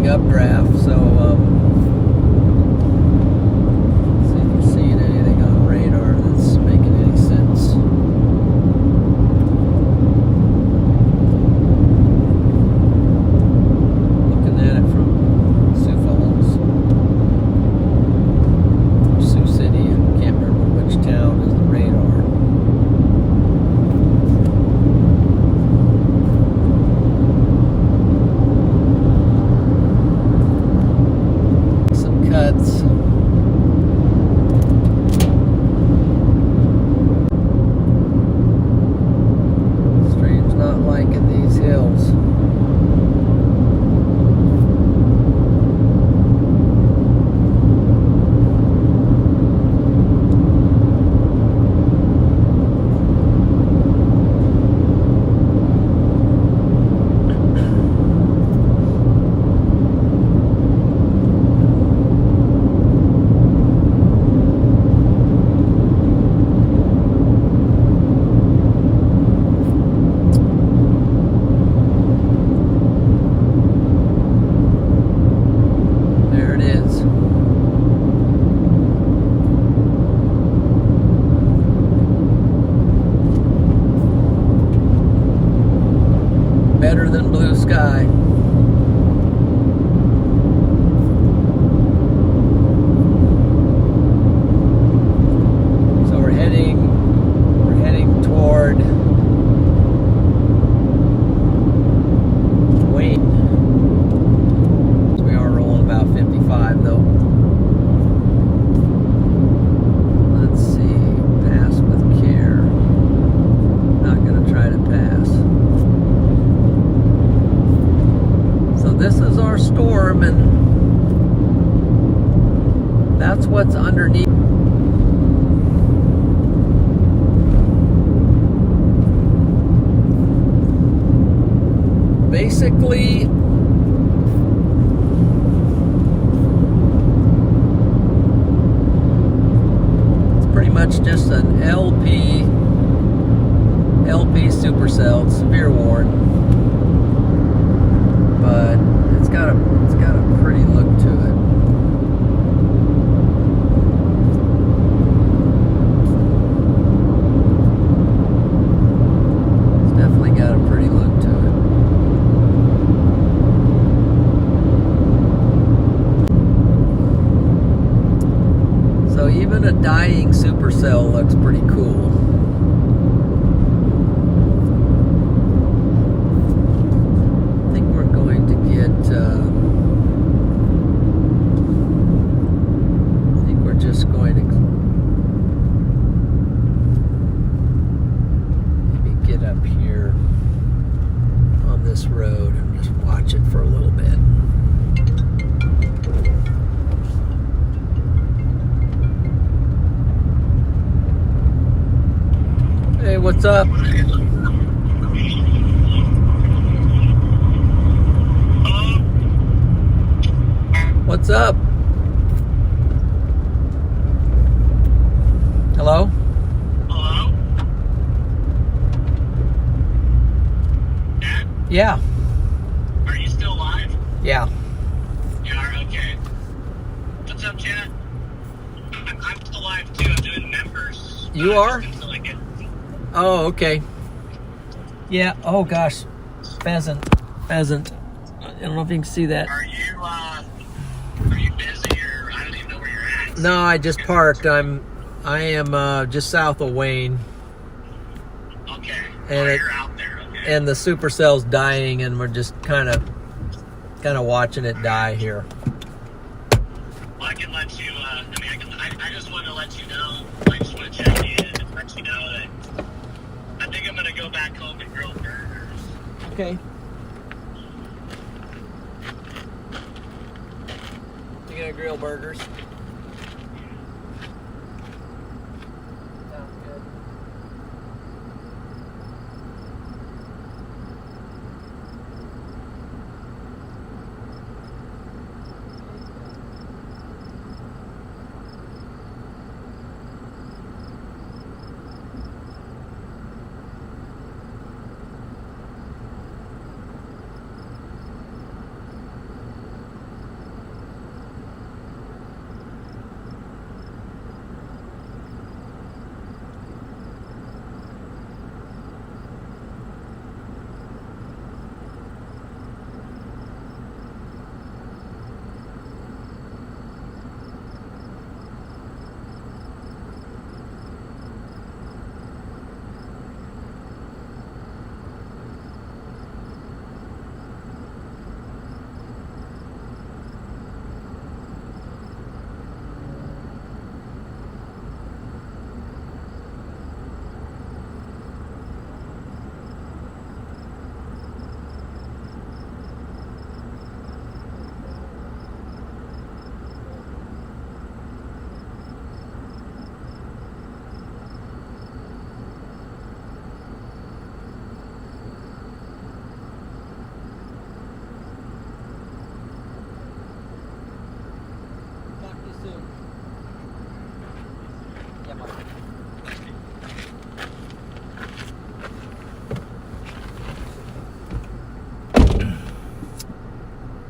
Updraft, so see if you're seeing anything on radar that's making any sense. Looking at it from Sioux Falls or Sioux City, I can't remember which town is the radar. Stream's not liking these hills. Better than blue sky. So we're heading toward Wayne. underneath. Basically, it's pretty much just an LP Supercell, severe worn, but it's got a pretty look to it. It's definitely got a pretty look to it. So even a dying Supercell looks pretty cool. Road and just watch it for a little bit. Hey, what's up? What's up? Hello? Yeah. Are you still live? Yeah. You are? Okay. What's up, chat? I'm still live too. I'm doing members. You are? Until I get... Oh, okay. Yeah. Oh, gosh. Pheasant. I don't know if you can see that. Are you busy or I don't even know where you're at? No, I just parked. I am just south of Wayne. Okay. And you're out there. Okay. And the Supercell's dying, and we're just kind of watching it die here. Well, I can let you. I just want to let you know. I just want to check in and let you know that I think I'm going to go back home and grill burgers. Okay. You gonna grill burgers? Sounds good.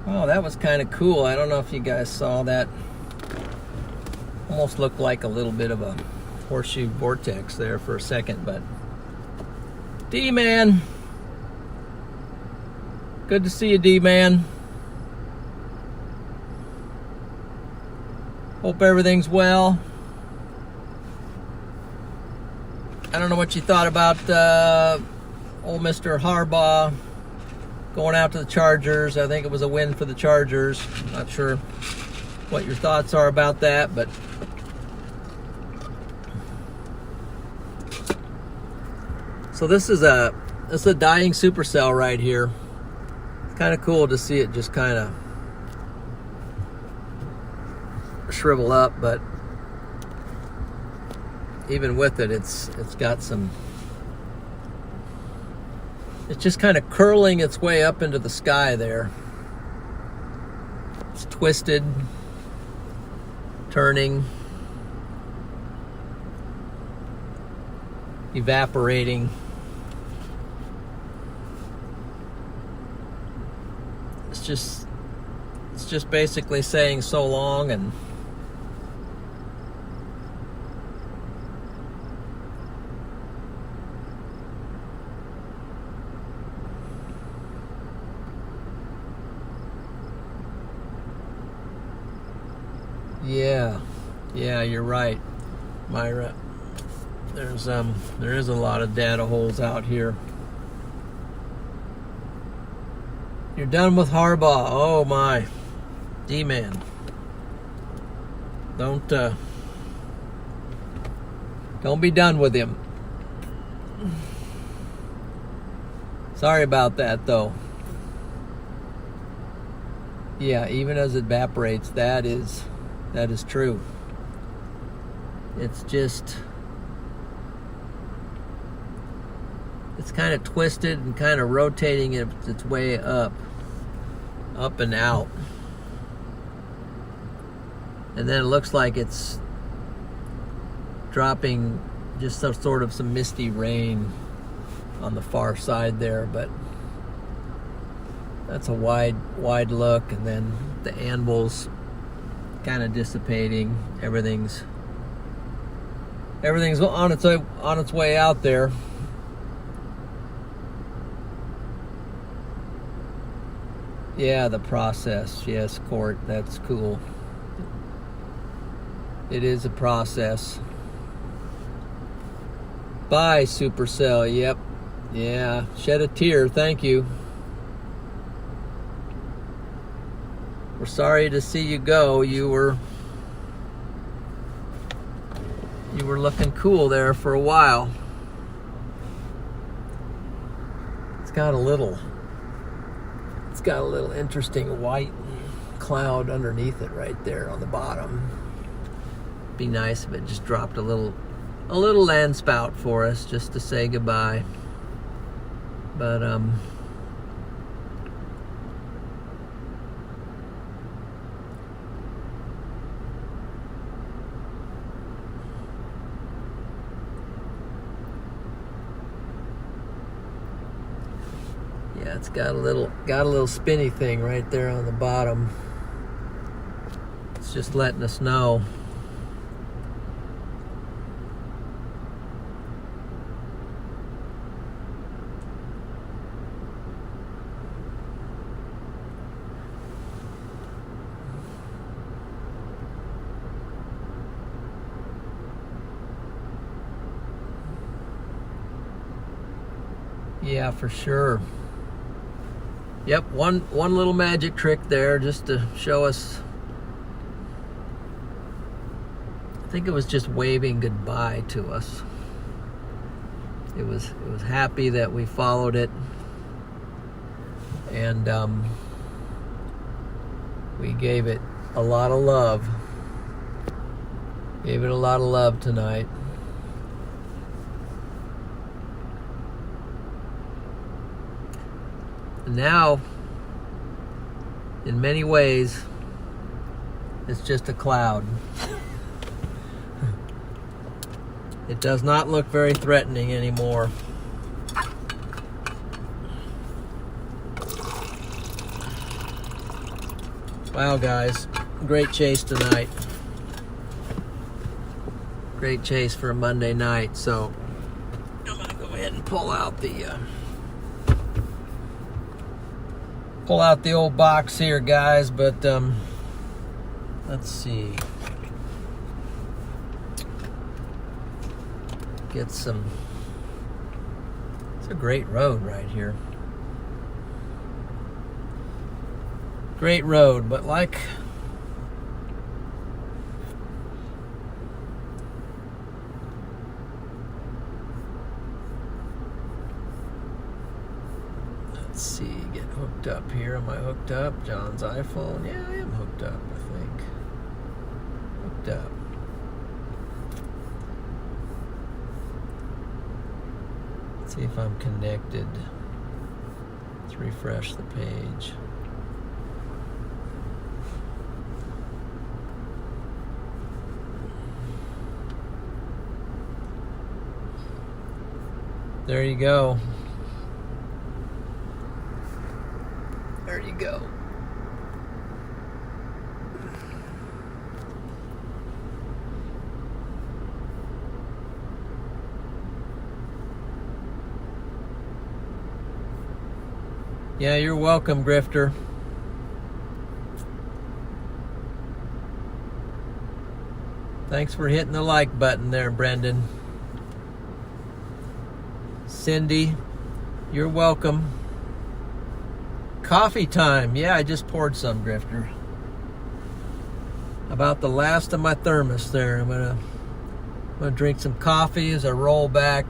Oh, that was kind of cool. I don't know if you guys saw that. Almost looked like a little bit of a horseshoe vortex there for a second, but D-Man. Good to see you, D-Man. Hope everything's well. I don't know what you thought about old Mr. Harbaugh going out to the Chargers. I think it was a win for the Chargers. Not sure what your thoughts are about that, but so this is a dying Supercell right here. It's kind of cool to see it just kind of shrivel up, but even with it, it's got some. It's just kind of curling its way up into the sky there. It's twisted, turning, evaporating. It's just basically saying so long, and yeah, you're right, Myra. There is a lot of data holes out here. You're done with Harbaugh. Oh my, D-man. Don't be done with him. Sorry about that, though. Yeah, even as it evaporates, that is true. It's just, it's kind of twisted and kind of rotating its way up and out. And then it looks like it's dropping just some misty rain on the far side there, but that's a wide look. And then the anvil's kind of dissipating. Everything's on its way out there. Yeah, the process. Yes, Court, that's cool. It is a process. Bye, Supercell. Yep. Yeah, shed a tear. Thank you. We're sorry to see you go. You were looking cool there for a while. It's got a little interesting white cloud underneath it right there on the bottom. Be nice if it just dropped a little land spout for us just to say goodbye. But yeah, it's got a little spinny thing right there on the bottom. It's just letting us know. Yeah, for sure. Yep, one little magic trick there just to show us. I think it was just waving goodbye to us. It was happy that we followed it, and we gave it a lot of love. Gave it a lot of love tonight. Now, in many ways, it's just a cloud. It does not look very threatening anymore. Wow, guys, great chase tonight. Great chase for a Monday night. So I'm gonna go ahead and pull out the old box here, guys, but let's see. Get some. It's a great road right here. Great road, but like let's see, get hooked up here. Am I hooked up? John's iPhone. Yeah, I am hooked up, I think. Hooked up. See if I'm connected. Let's refresh the page. There you go. There you go. Yeah, you're welcome, Grifter. Thanks for hitting the like button there, Brendan. Cindy, you're welcome. Coffee time. Yeah, I just poured some, Grifter. About the last of my thermos there. I'm gonna drink some coffee as I roll back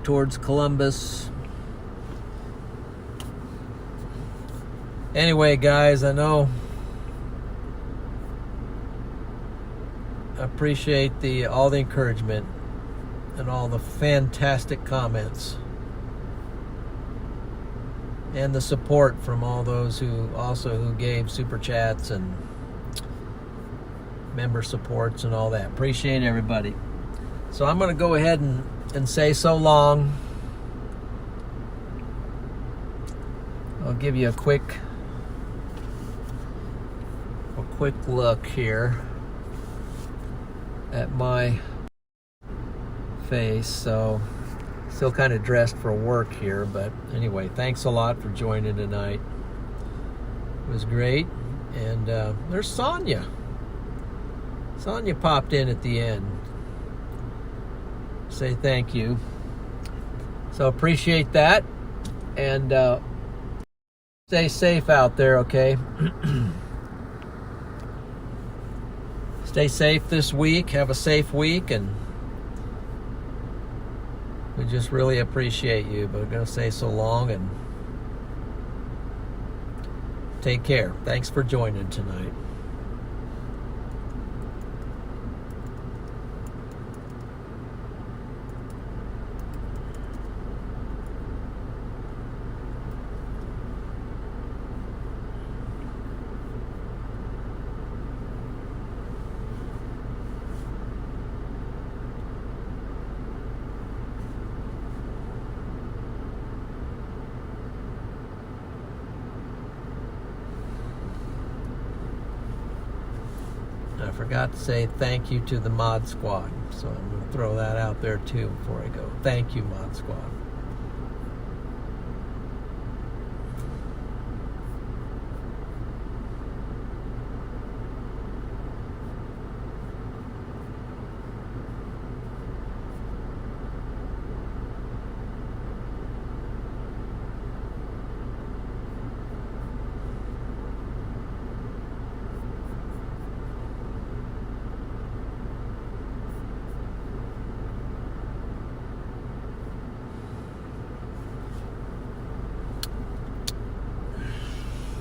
towards Columbus. Anyway, guys, I know I appreciate all the encouragement and all the fantastic comments and the support from all those who gave super chats and member supports and all that. Appreciate everybody. So I'm going to go ahead and say so long. I'll give you a quick look here at my face. So still kind of dressed for work here, but anyway, thanks a lot for joining tonight. It was great. And there's Sonia. Sonia popped in at the end. Say thank you. So appreciate that. And stay safe out there, okay? Stay safe this week. Have a safe week, and we just really appreciate you. But we're going to say so long and take care. Thanks for joining tonight. I forgot to say thank you to the Mod Squad, so I'm going to throw that out there too before I go. Thank you, Mod Squad.